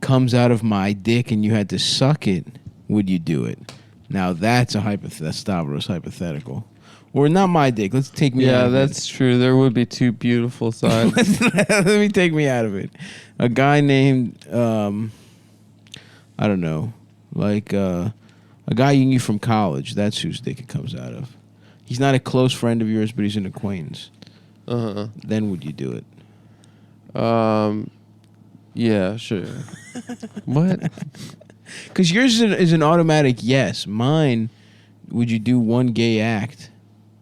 comes out of my dick and you had to suck it? Would you do it? Now that's that's Stavros hypothetical, or not my dick. Let's take me. out Yeah, of that's true. There would be two beautiful sides. it. Let me take me out of it. A guy named I don't know, like a guy you knew from college. That's whose dick it comes out of. He's not a close friend of yours, but he's an acquaintance. Uh-huh. Then would you do it? Yeah, sure. What? Because yours is an automatic yes. Mine, would you do one gay act?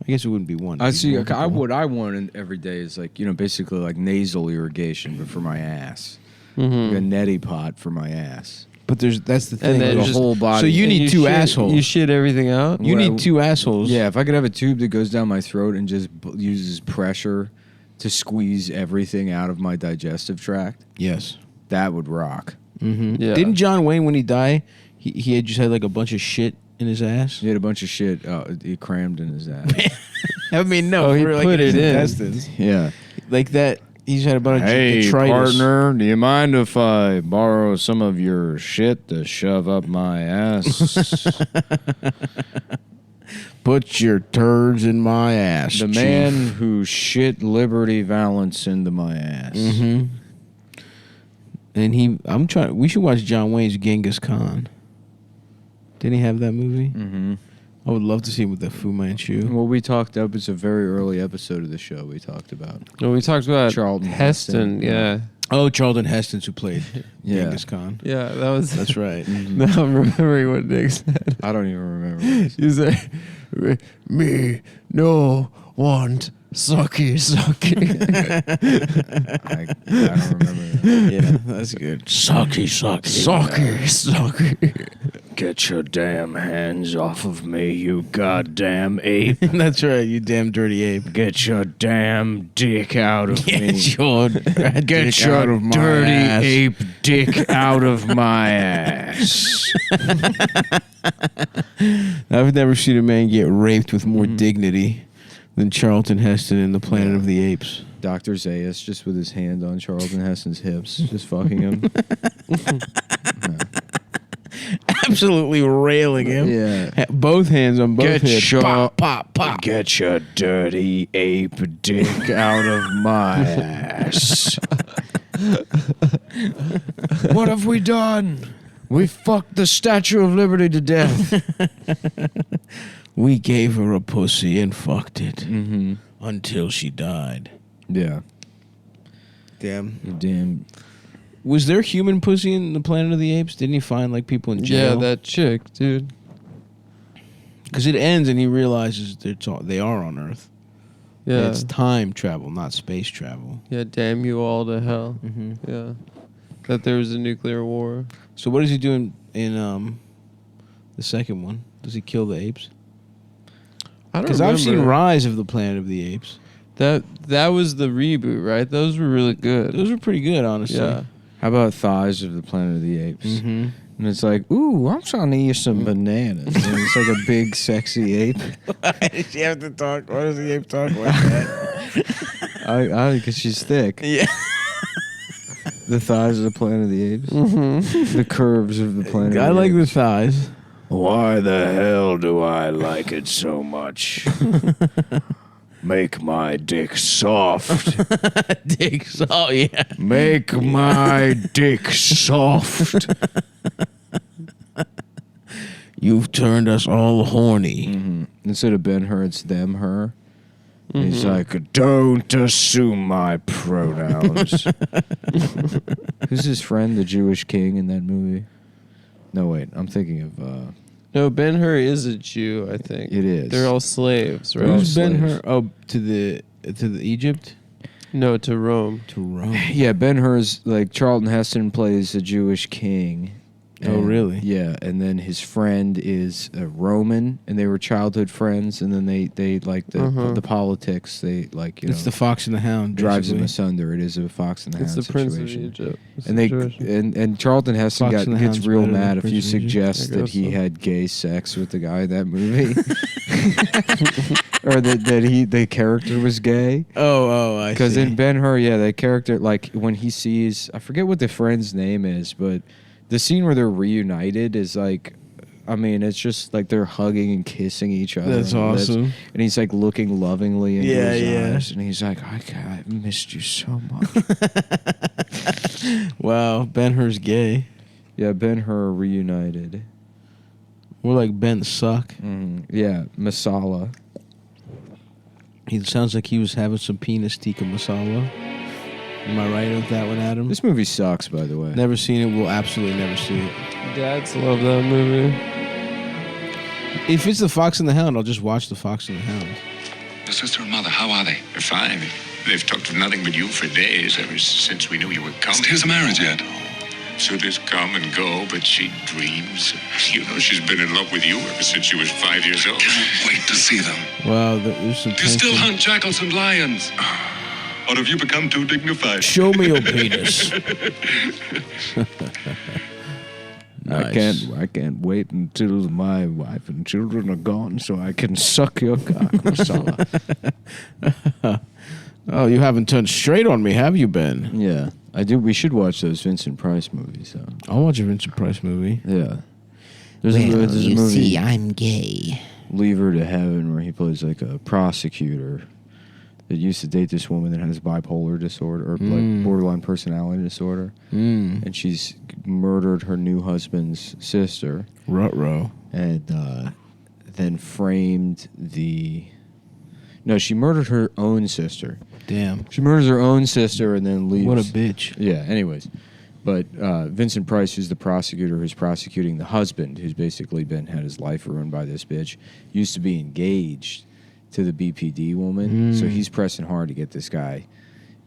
I guess it wouldn't be one. I It'd be see. multiple. What I want every day is like, basically like nasal irrigation, but for my ass. Mm-hmm. Like a neti pot for my ass. But that's the thing. And then The just- whole body. So you And need two shit, assholes. You shit everything out. You Well, need two assholes. Yeah, if I could have a tube that goes down my throat and just uses pressure to squeeze everything out of my digestive tract, Yes. that would rock. Mm-hmm. Yeah. Didn't John Wayne, when he died, he had just had like a bunch of shit in his ass? He had a bunch of shit he crammed in his ass. I mean, no. Oh, he for, like, put his it in. intestines. Yeah. Like that. He's had a bunch of detritus. do you mind if I borrow some of your shit to shove up my ass? Put your turds in my ass. The man who shit Liberty Valance into my ass. Mm-hmm. And we should watch John Wayne's Genghis Khan. Didn't he have that movie? Mm-hmm. I would love to see him with the Fu Manchu. Well, we talked up. It's a very early episode of the show. We talked about. No, we talked about Charlton Heston. Heston. Yeah. Oh, Charlton Heston's who played Yeah. Genghis Khan. Yeah, that was. That's right. Now I'm remembering what Nick said. I don't even remember. He said, "Me no want sucky." I don't remember that. Yeah, that's good. Sucky. Get your damn hands off of me, you goddamn ape. That's right, you damn dirty ape. Get your damn dick out of me. Get your Get your dirty ape dick out of my ass. I've never seen a man get raped with more dignity than Charlton Heston in the Planet of the Apes. Dr. Zayas just with his hand on Charlton Heston's hips, just fucking him. Absolutely railing him. Yeah. Both hands on both hips. Pop, pop, pop. Get your dirty ape dick out of my ass. What have we done? We fucked the Statue of Liberty to death. We gave her a pussy and fucked it Mm-hmm. until she died. Yeah. Damn. Damn. Was there human pussy in the Planet of the Apes? Didn't he find like people in Yeah, jail? that chick, dude. Because it ends and he realizes they are on Earth. Yeah. It's time travel, not space travel. Yeah, damn you all to hell. Mm-hmm. Yeah. That there was a nuclear war. So what does he do in the second one? Does he kill the apes? I don't Because remember. I've seen Rise of the Planet of the Apes. That was the reboot, right? Those were really good. Those were pretty good, honestly. Yeah. How about Thighs of the Planet of the Apes? Mm-hmm. And it's like, ooh, I'm trying to eat some bananas. And it's like a big, sexy ape. Why does she have to talk? Why does the ape talk like that? Because she's thick. Yeah. The thighs of the Planet of the Apes. Mm-hmm. The curves of the Planet I of the like the Apes. thighs. Why the hell do I like it so much? Make my dick soft. Dicks. Oh, yeah. Make my dick soft. You've turned us all horny. Mm-hmm. Instead of Ben-Hur, it's them-her. He's Mhm. like, don't assume my pronouns. Who's his friend, the Jewish king in that movie? No, wait, I'm thinking of... No, Ben-Hur is a Jew, I think. It is. They're all slaves, right? They're all Who's Ben slaves. Hur? Oh, to the Egypt? No, to Rome. To Rome. Yeah, Ben-Hur's, like, Charlton Heston plays a Jewish king. Oh, really? Yeah, and then his friend is a Roman, and they were childhood friends, and then they like the politics, they like, you It's know, the Fox and the Hound. drives them basically. asunder. It is a Fox and the It's Hound the Prince of situation. Egypt. It's And the they Jewish- and Charlton Heston Fox and the gets Hound's real better than mad if you Prince of Egypt. suggest I that guess he so. had gay sex with the guy in that movie, or that the character was gay. Oh, I see. Because in Ben-Hur, yeah, that character, like when he sees, I forget what the friend's name is, but the scene where they're reunited is like, I mean, it's just like they're hugging and kissing each other. That's on the lips. awesome. And he's like looking lovingly into Yeah, his yeah. eyes, and he's like, I missed you so much. Wow, Ben-Hur's gay. Yeah, Ben-Hur reunited. We're like Ben Suck. Yeah, Masala. He sounds like he was having some penis tikka masala. Am I right with that one, Adam? This movie sucks, by the way. Never seen it. We'll absolutely never see it. Dads love that movie. If it's the Fox and the Hound, I'll just watch the Fox and the Hound. Your sister and mother, how are they? They're fine. They've talked of nothing but you for days, ever since we knew you were coming. Here's a marriage yet? Suitors come and go, but she dreams. You know she's been in love with you ever since she was 5 years old. Can't wait to see them. Wow, there's some Do you still tension. hunt jackals and lions? Or have you become too dignified? Show me your penis. Nice. I can't wait until my wife and children are gone so I can suck your cock, Masala. Oh, you haven't turned straight on me, have you, Ben? Yeah, I do. We should watch those Vincent Price movies, though. I'll watch a Vincent Price movie. Yeah. There's a movie, I'm gay. Leave Her to Heaven, where he plays like a prosecutor that used to date this woman that has bipolar disorder or like borderline personality disorder, and she's murdered her new husband's sister, Ruh-roh. and then framed the. No, she murdered her own sister. Damn. She murders her own sister and then leaves. What a bitch. Yeah. Anyways, but Vincent Price, who's the prosecutor who's prosecuting the husband, who's basically had his life ruined by this bitch, used to be engaged to the BPD woman, so he's pressing hard to get this guy,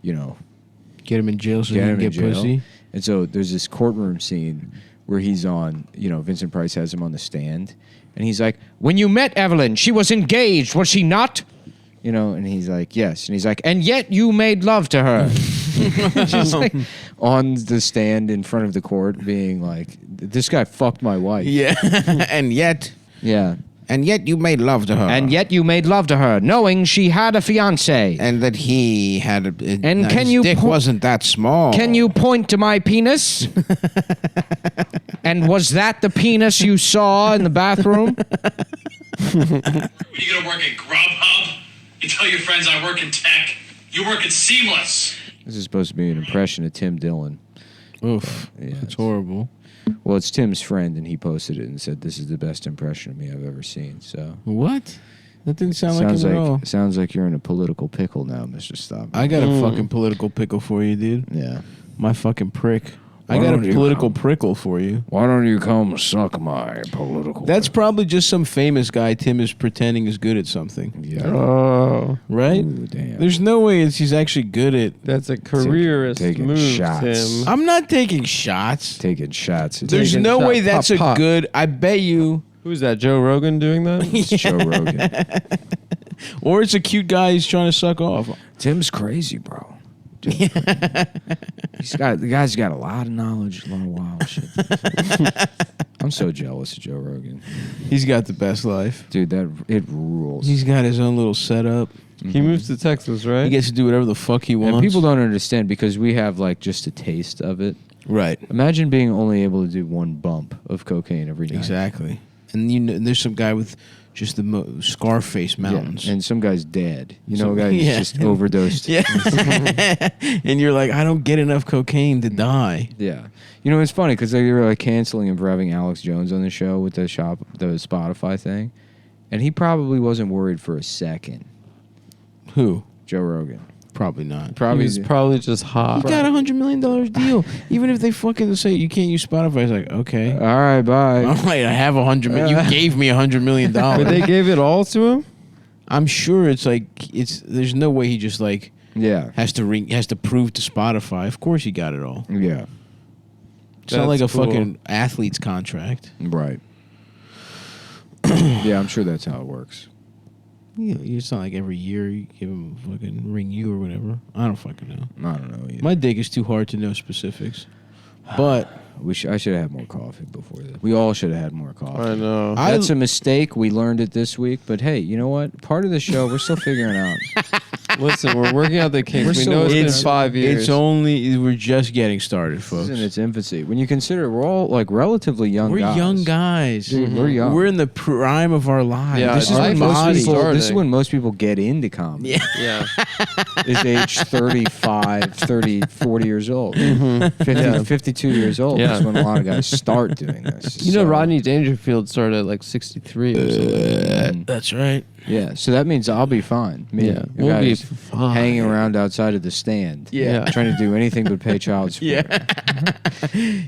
Get him in jail so he can get pussy. And so there's this courtroom scene where he's on, Vincent Price has him on the stand, and he's like, "When you met Evelyn, she was engaged, was she not?" And he's like, "Yes." And he's like, "And yet you made love to her." Just like on the stand in front of the court being like, "This guy fucked my wife." Yeah. And yet you made love to her. And yet you made love to her, knowing she had a fiancé. And that he had And his can you dick wasn't that small. Can you point to my penis? And was that the penis you saw in the bathroom? When you go to work at Grubhub, you tell your friends I work in tech. You work at Seamless. This is supposed to be an impression of Tim Dillon. Oof. Yeah, That's horrible. Well, it's Tim's friend, and he posted it and said, "This is the best impression of me I've ever seen." So What? That didn't sound like him at all. sounds like you're in a political pickle now, Mr. Stavros. I got a fucking political pickle for you, dude. Yeah. My fucking prick. I Why got a don't you political come? prickle for you. Why don't you come suck my political? That's probably just some famous guy Tim is pretending is good at something. Yeah. Oh, Right? Ooh, damn. There's no way he's actually good at... that's a careerist Taking move, shots. Tim. I'm not taking shots. Taking shots. There's Taking no shot. way that's Pop, pop. a good... I bet you... Who's that? Joe Rogan doing that? It's Joe Rogan. Or it's a cute guy he's trying to suck off. Tim's crazy, bro. The guy's got a lot of knowledge, a lot of wild shit. I'm so jealous of Joe Rogan, He's got the best life. dude. It rules. He's got his own little setup. He moved to Texas, right? He gets to do whatever the fuck he wants. and people don't understand because we have like just a taste of it. Right. Imagine being only able to do one bump of cocaine every night. Exactly. And there's some guy with just the Scarface mountains. Yeah, and some guy's dead. A guy who's Yeah. just overdosed. Yeah. And you're like, I don't get enough cocaine to die. Yeah. It's funny because they were like canceling him for having Alex Jones on the show with the Spotify thing. And he probably wasn't worried for a second. Who? Joe Rogan. Probably not. He was probably just hot. He got $100 million deal. Even if they fucking say you can't use Spotify, it's like, okay. All right, bye. All right, I have $100 million. You gave me $100 million. But they gave it all to him? I'm sure it's like there's no way he just like Yeah. has to prove to Spotify. Of course he got it all. Yeah. It's not like a That's cool. fucking athlete's contract. Right. Yeah, I'm sure that's how it works. It's not like every year you give him a fucking ring you or whatever. I don't fucking know. I don't know either. My dick is too hard to know specifics. But I should have had more coffee before this. We all should have had more coffee. I know. That's a mistake. We learned it this week. But hey, you know what? Part of the show, we're still figuring out. Listen, we're working out the kinks. We still know it's been working- 5 years. we're just getting started, This folks. is in its infancy. When you consider we're all like relatively young We're guys. young guys. Dude, we're young. We're in the prime of our lives. Yeah, this is our when life most is people. starting. This is when most people get into comedy. Yeah. Yeah. Is age 35, 30, 40 years old. 50, 52 years old Yeah. is when a lot of guys start doing this. You know, So- Rodney Dangerfield started at like 63 or something. That's right. Yeah, so that means I'll be fine. Me, Yeah, the we'll guy be who's fine. hanging around outside of the stand. Yeah. Trying to do anything but pay child support.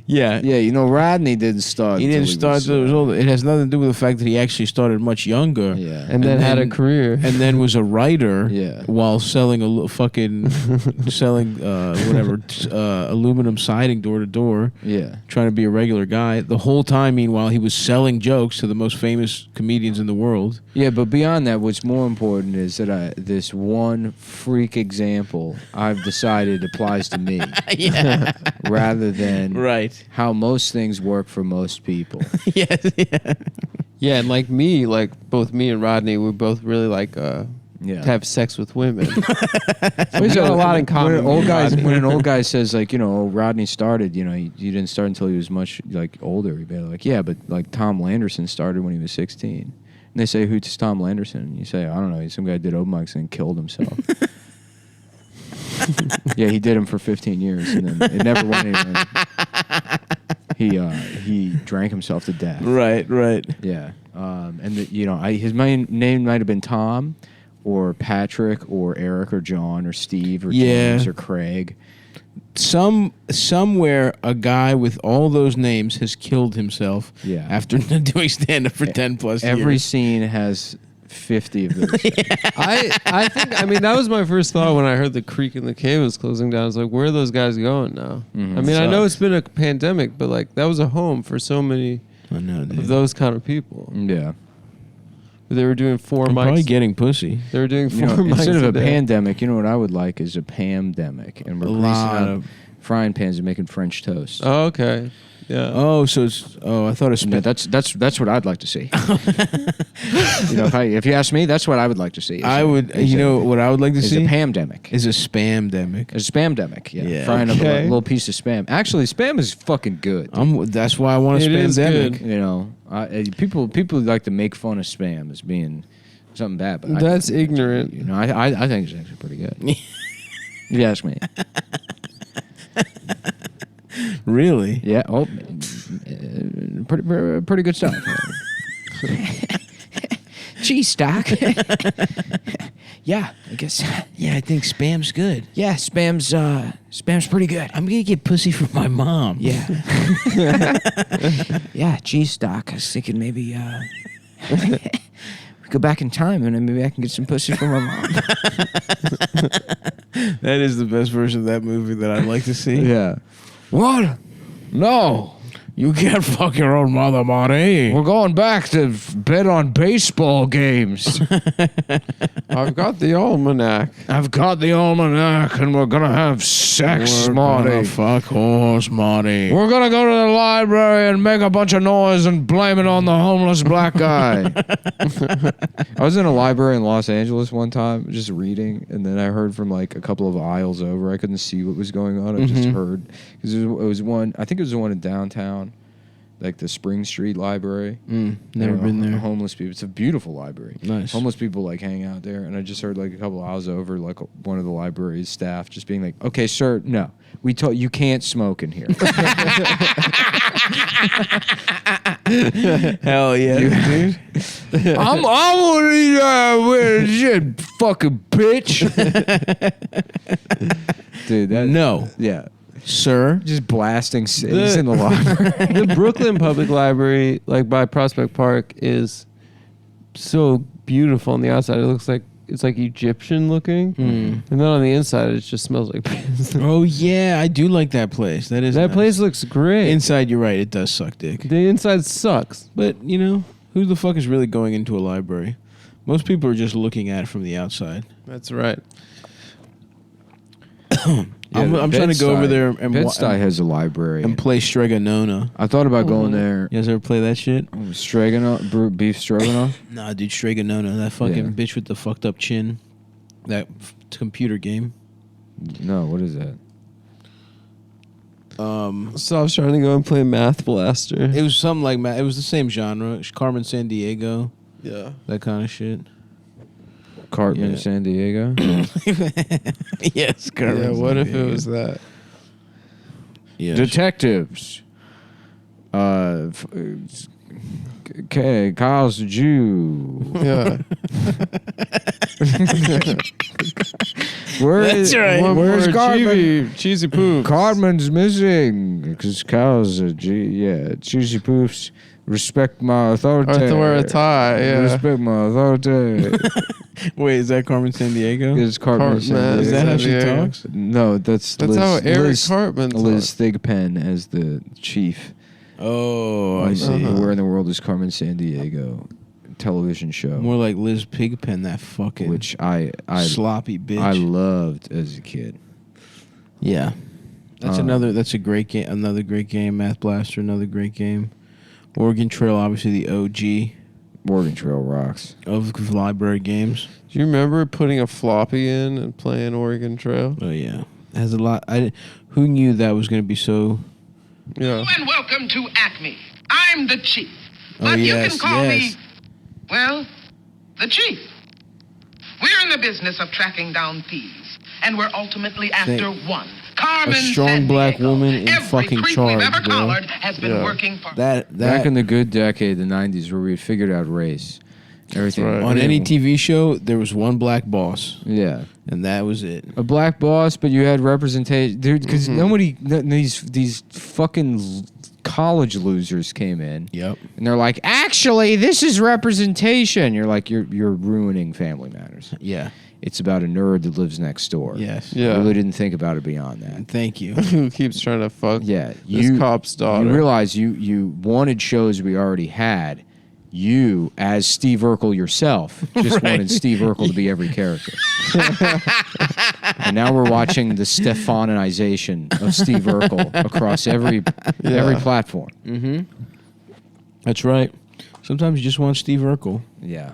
Yeah. Yeah, you know, Rodney didn't start. He didn't until start until he was older. It has nothing to do with the fact that he actually started much younger. Yeah. And then had a career. And then was a writer. Yeah. While selling aluminum siding door to door. Yeah. Trying to be a regular guy. The whole time, meanwhile, he was selling jokes to the most famous comedians in the world. Yeah, but beyond that, what's more important is that this one freak example I've decided applies to me. Yeah. Rather than Right. how most things work for most people. Yes. Yeah. Yeah, and like me, like both me and Rodney, we both really like to have sex with women. So we got a lot in common. When an old guy says like, you know, Rodney started, you know, he didn't start until he was much like older. He'd be like, yeah, but like Tom Landerson started when he was 16. And they say, who's Tom Landerson? And you say, I don't know. Some guy did open mics and killed himself. Yeah, he did them for 15 years, and then it never went anywhere. He drank himself to death. Right. Yeah, his name might have been Tom, or Patrick, or Eric, or John, or Steve, or James, or Craig. Somewhere a guy with all those names has killed himself. Yeah. After doing stand-up for 10 plus years. Every scene has 50 of those. I think that was my first thought when I heard the Creek in the Cave was closing down. I was like, where are those guys going now? Mm-hmm. I mean, I know it's been a pandemic, but like that was a home for so many of those kind of people. Yeah. They were doing 4 mics. Probably getting pussy. They were doing 4 mics instead of a day. pandemic, you know what I would like is a pandemic, and we're greasing up frying pans and making French toast. Oh, okay. Yeah. Oh, so it's. Oh, I thought it's. No, that's what I'd like to see. You know, if you ask me, that's what I would like to see. I would. You know what I would like to see? Is a pandemic. Is a spamdemic. It's a spamdemic. Yeah. Yeah. Frying up a little piece of spam. Actually, spam is fucking good. That's why I want a It is spamdemic. good. You know, people like to make fun of spam as being something bad, but That's ignorant. You know, I think it's actually pretty good. If you ask me. Really? Yeah. Oh, pretty good stuff. Cheese stock. Yeah, I guess. Yeah, I think spam's good. Yeah, spam's pretty good. I'm gonna get pussy from my mom. Yeah. Yeah, cheese stock. I was thinking maybe we go back in time and then maybe I can get some pussy from my mom. That is the best version of that movie that I'd like to see. Yeah. What? No. You can't fuck your own mother, Marty. We're going back to bet on baseball games. I've got the almanac. I've got the almanac and we're going to have sex, Marty. Fuck horse, Marty. We're going to go to the library and make a bunch of noise and blame it on the homeless black guy. I was in a library in Los Angeles one time just reading, and then I heard from like a couple of aisles over. I couldn't see what was going on. I just heard. Because it was one, I think it was the one in downtown, like the Spring Street Library. Never been there. Homeless people. It's a beautiful library. Nice. Homeless people like hang out there, and I just heard like a couple of aisles over, like one of the library's staff just being like, "Okay, sir, no, we told you can't smoke in here." Hell yeah, dude. I'm gonna eat with shit, fucking bitch. Dude, that No. yeah. Sir. Just blasting cities in the library. The Brooklyn Public Library, like by Prospect Park, is so beautiful on the outside. It looks like it's like Egyptian looking, and then on the inside, it just smells like piss. Oh yeah, I do like that place. That is That nice. place looks great. Inside, you're right. It does suck dick. The inside sucks. But you know, who the fuck is really going into a library? Most people are just looking at it from the outside. That's right. I'm trying to go over there and Bed-Stuy has a library and play Stregonona. I thought about going there. You guys ever play that shit? Stroganoff, beef stroganoff. Nah, dude, Stregonona, that fucking Yeah. bitch with the fucked up chin. That computer game. No, what is that? So I was trying to go and play Math Blaster. It was something like it was the same genre. Carmen San Diego, Yeah. that kind of shit. Cartman, Yeah. San Diego. Yes, Carmen. Yeah, what San if it Diego. was that? Yeah, Detectives. Okay, Kyle's a Jew. Yeah. That's right. Where's Cartman? Cheesy poops. Cartman's missing because cows are cheesy poofs. Respect my authority. Authority, yeah. Respect my authority. Wait, is that Carmen Sandiego? It's Cartman. Cartman. Is that how she Sandiego. talks? No, that's That's Liz, how Eric Liz, Cartman Liz talks. Thigpen as the chief. Oh, I see. Where in the world is Carmen Sandiego? Television show. More like Liz Pigpen, that fucking Which I sloppy bitch. I loved as a kid. Yeah, that's a great game. Another great game. Math Blaster, another great game. Oregon Trail, obviously the OG Oregon Trail rocks. of library games. Do you remember putting a floppy in and playing Oregon Trail? Oh yeah, it has a lot. Who knew that was going to be so? Yeah. And welcome to Acme. I'm the chief. Oh, But you yes, can call yes. me, well, the chief. We're in the business of tracking down thieves, and we're ultimately after one. Carmen A strong black Sandiego. woman in Every fucking creep charge, we've ever bro. collared has been Yeah. working for That Back in the good decade, the 90s, where we had figured out race. Everything. right. on any TV show, there was one black boss, Yeah. and that was it. A black boss, but you had representation. Because these fucking college losers came in. Yep. And they're like, actually, this is representation. You're like, you're ruining Family Matters. Yeah. It's about a nerd that lives next door. Yes. Yeah. I really didn't think about it beyond that. Thank you. Who keeps trying to fuck Yeah. this cop's daughter? You realize you wanted shows we already had. You, as Steve Urkel yourself, just wanted Steve Urkel to be every character. And now we're watching the Stefanization of Steve Urkel across every platform. Mm-hmm. That's right. Sometimes you just want Steve Urkel. Yeah.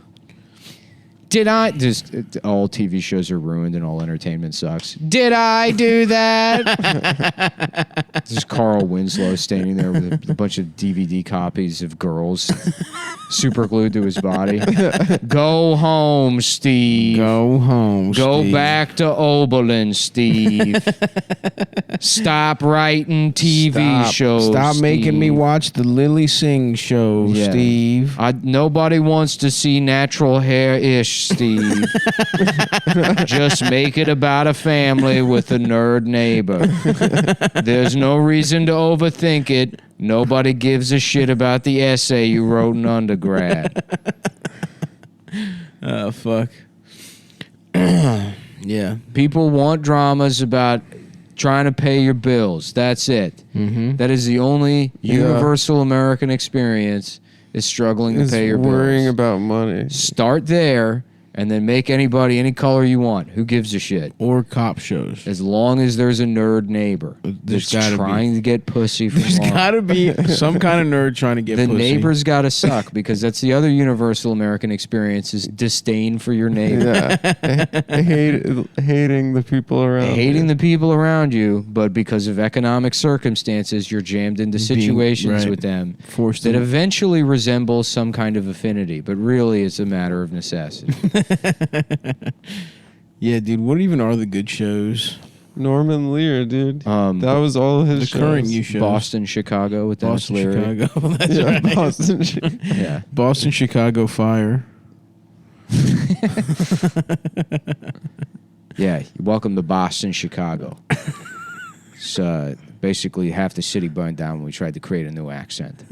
Did I just all TV shows are ruined and all entertainment sucks? Did I do that? There's Carl Winslow standing there with a bunch of DVD copies of girls super glued to his body. Go home, Steve. Go home, Go Steve. back to Oberlin, Steve. Stop writing TV shows. Stop making me Steve. watch the Lily Singh show, Yeah. Steve. Nobody wants to see natural hair-ish, Steve. Just make it about a family with a nerd neighbor. There's no reason to overthink it. Nobody gives a shit about the essay you wrote in undergrad. Oh, fuck. Yeah. People want dramas about trying to pay your bills. That's it. Mm-hmm. That is the only universal American experience is struggling to Is pay your worrying bills. about money. Start there and then make anybody any color you want. Who gives a shit? Or cop shows. As long as there's a nerd neighbor There's that's gotta trying to get pussy from There's long. gotta be some kind of nerd trying to get The pussy. neighbor's got to suck because that's the other universal American experience is disdain for your neighbor. Yeah. Hating the people around. Hating the people around you, but because of economic circumstances, you're jammed into situations right. with them Forced that to- eventually resemble some kind of affinity, but really it's a matter of necessity. Yeah, dude. What even are the good shows? Norman Lear, dude. The- that was all of his The shows. current new shows. Boston, Chicago with Dennis Boston, Leary. Chicago. That's Yeah, right. Boston. Yeah. Boston, Chicago Fire. Yeah, welcome to Boston, Chicago. It's basically half the city burned down when we tried to create a new accent.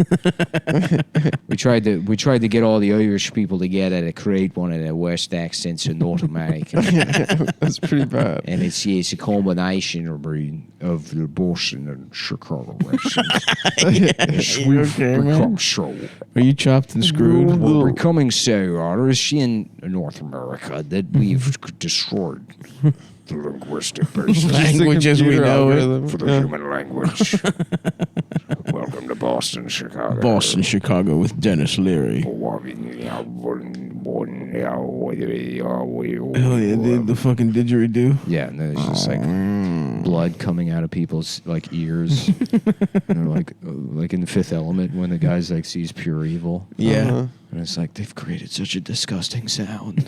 we tried to get all the Irish people together to create one of the worst accents in North America. That's pretty bad. And it's a combination of the Boston and Chicago accents. You okay, man? so Are you chopped and screwed? we're becoming so Irish in North America that we've destroyed the linguistic basis Language as we computer know it. algorithm. for the Yeah. human language. Welcome to Boston, Chicago. Boston, Chicago with Dennis Leary. Oh Oh yeah, the fucking didgeridoo. Yeah, and then it's just like blood coming out of people's like ears. And they're like in the Fifth Element when the guy's like sees pure evil. Yeah. Uh-huh. And it's like they've created such a disgusting sound.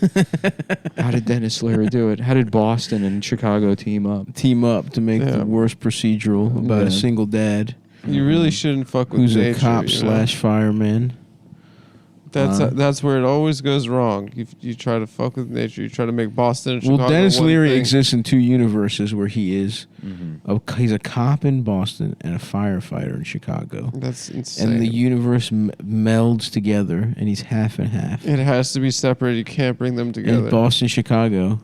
How did Dennis Leary do it? How did Boston and Chicago team up? Team up to make Yeah. the worst procedural about Yeah. a single dad You really shouldn't fuck with who's nature, a cop you know? slash fireman. That's where it always goes wrong. You try to fuck with nature. You try to make Boston and Chicago. Well, Dennis one Leary thing. exists in two universes where he is. He's a cop in Boston and a firefighter in Chicago. That's insane. And the universe melds together, and he's half and half. It has to be separated. You can't bring them together. And Boston, Chicago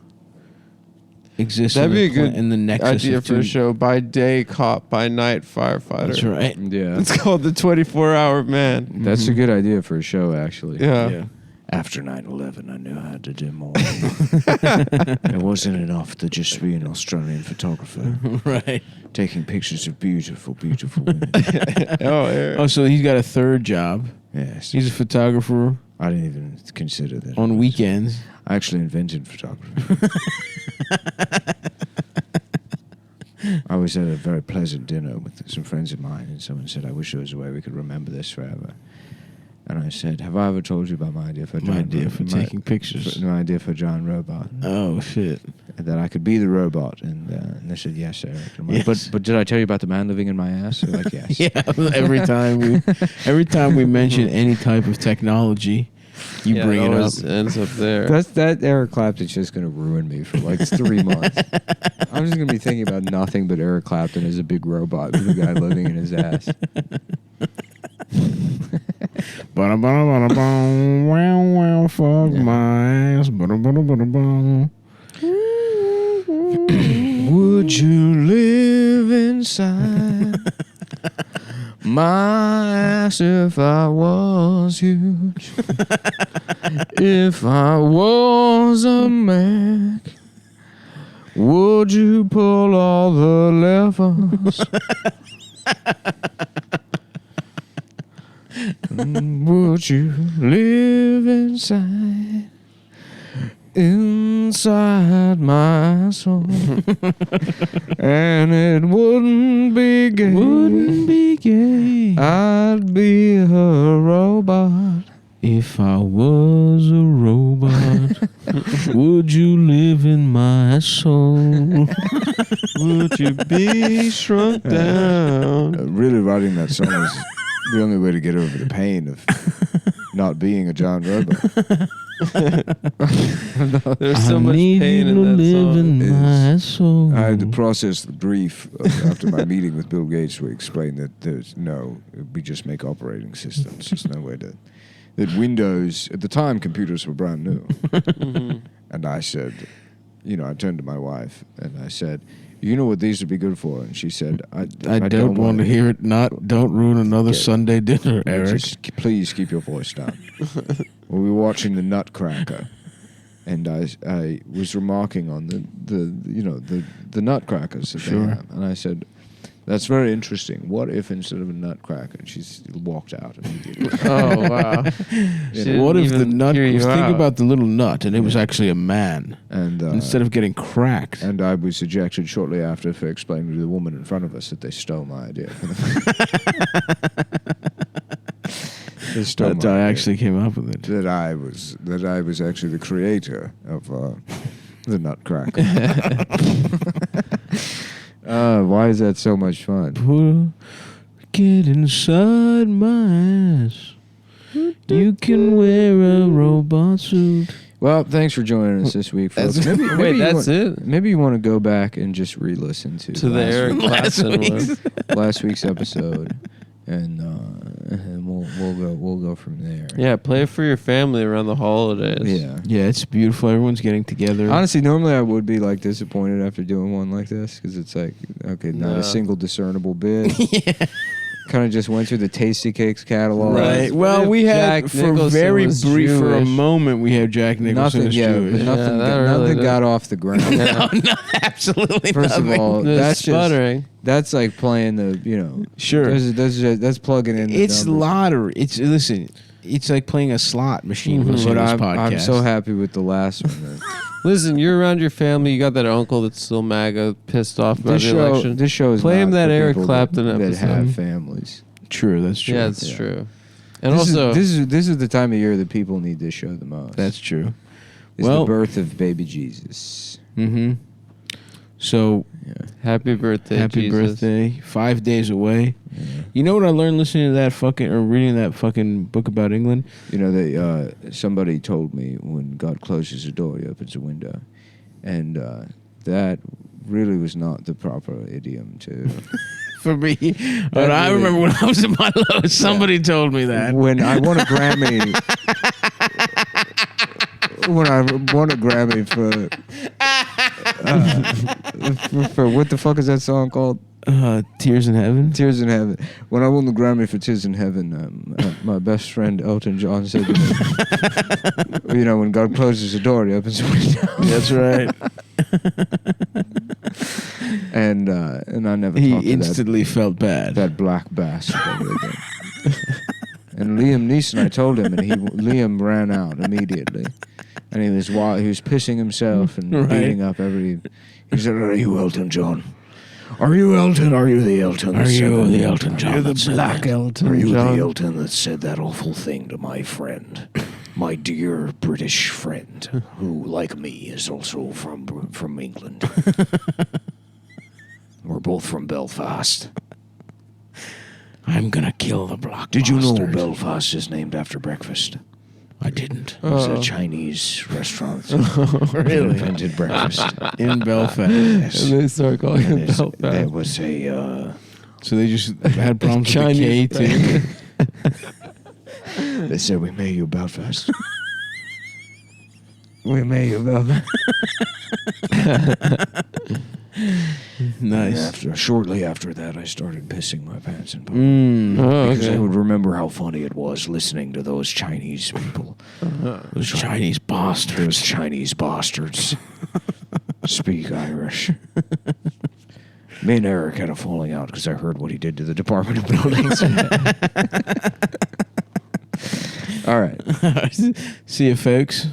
exists That'd be a good in the nexus idea of for two. a show. By day cop, by night firefighter. That's right. Yeah. It's called the 24-hour man. That's a good idea for a show, actually. Yeah. After 9/11, I knew I had to do more. It wasn't enough to just be an Australian photographer Right. taking pictures of beautiful, beautiful women. Oh, so he's got a third job. Yes. He's a photographer I didn't even consider that. on weekends. I actually invented photography. I was at a very pleasant dinner with some friends of mine, and someone said, I wish there was a way we could remember this forever. And I said, have I ever told you about my idea for Taking pictures. my idea for John Robot? Oh, shit. That I could be the robot. And they said, yes, Eric. I'm like, Yes. But did I tell you about the man living in my ass? They're like, yes. Yeah, every time we mention any type of technology, you bring it up. always ends up there. That Eric Clapton's just going to ruin me for like 3 months. I'm just going to be thinking about nothing but Eric Clapton as a big robot with a guy living in his ass. Ba-da-ba-da-ba-da-bum, wow, wow, fuck my ass. Ba-da-ba-da-ba-da-bum. Would you live inside my ass if I was huge? If I was a Mac, would you pull all the levers? Would you live inside my soul? And it wouldn't be gay. I'd be a robot. If I was a robot, would you live in my soul? Would you be shrunk down? Really writing that song is the only way to get over the pain of not being a John Robot. There's so much pain in that song. my soul. I had to process the brief after my meeting with Bill Gates, where he explained that we just make operating systems. There's no way to. That Windows, at the time, computers were brand new. And I said, I turned to my wife and I said, you know what these would be good for? And she said, I don't want to hear it. Don't ruin another Sunday dinner, Eric. Just please keep your voice down. We were watching the Nutcracker, and I was remarking on the Nutcrackers that they have, and I said, that's very interesting. What if instead of a nutcracker, she walked out immediately? Oh, wow. What if the nut? Think out. about the little nut, and it was actually a man. And Instead of getting cracked. and I was ejected shortly after for explaining to the woman in front of us that they stole my idea. They stole That my I idea. actually came up with it. That I was actually the creator of the Nutcracker. Why is that so much fun? Get inside my ass. You can wear a robot suit. Well, thanks for joining us this week, folks. Wait, that's it? Maybe you want to go back and just re-listen to To the Eric Clapton one. last week's episode, and we'll go from there. Yeah, play it for your family around the holidays. Yeah. Yeah, it's beautiful. Everyone's getting together. Honestly, normally I would be like disappointed after doing one like this because it's like, okay, not No. a single discernible bit. Kind of just went through the Tasty Cakes catalog. Right. What Well, if we had Jack for Nicholson very was brief for a Jewish? moment. We had Jack Nicholson Nothing. as Yeah, Jewish. but nothing. that really nothing did- got off the ground. No, absolutely First nothing. of all, The that's just sputtering. that's like playing the Sure. That's plugging in. The It's numbers. lottery. It's like playing a slot machine. listening But to this podcast. I'm so happy with the last one. Listen, you're around your family. You got that uncle that's still MAGA, pissed off about the election. This show is Play him not that for Eric people Clapton that episode. have families. True. That's true. Yeah, it's Yeah. true. And This also, is the time of year that people need this show the most. That's true. It's well- the birth of baby Jesus. Mm-hmm. So Happy birthday, happy Jesus. birthday. 5 days away. You know what I learned listening to that fucking, or reading that fucking book about England? You know, somebody told me when God closes a door, he opens a window. And that really was not the proper idiom to... For me. But I really- remember when I was in my lowest, somebody told me that. When I won a Grammy... when I won a Grammy for what the fuck is that song called? Tears in Heaven? Tears in Heaven. When I won the Grammy for Tears in Heaven, my best friend Elton John said to me, you know, when God closes a door, he opens a window. That's right. And I never He talked to instantly felt bad. that black bastard ever again. And Liam Neeson, I told him, and Liam ran out immediately. And he was pissing himself and Right. beating up every... He said, "Are you Elton John? Are you Elton? Are you the Elton? Are you the Elton John? Are you that the said black that? Elton? Are you John? the Elton that said that awful thing to my friend, my dear British friend, who, like me, is also from England? We're both from Belfast. I'm gonna kill the blockbuster. Did you know Belfast is named after breakfast? I didn't. It's a Chinese restaurant. Really? Invented breakfast. In Belfast. Yes. And they start calling And it there Belfast. was a... So they just had problems with the K Chinese too. They said, "We made you Belfast." We made you Belfast. Nice. Shortly after that, I started pissing my pants in public. Oh, Because I okay. would remember how funny it was listening to those Chinese people. Those Chinese bastards. Those Chinese bastards speak Irish. Me and Eric had a falling out because I heard what he did to the Department of Buildings. All right. See you, folks.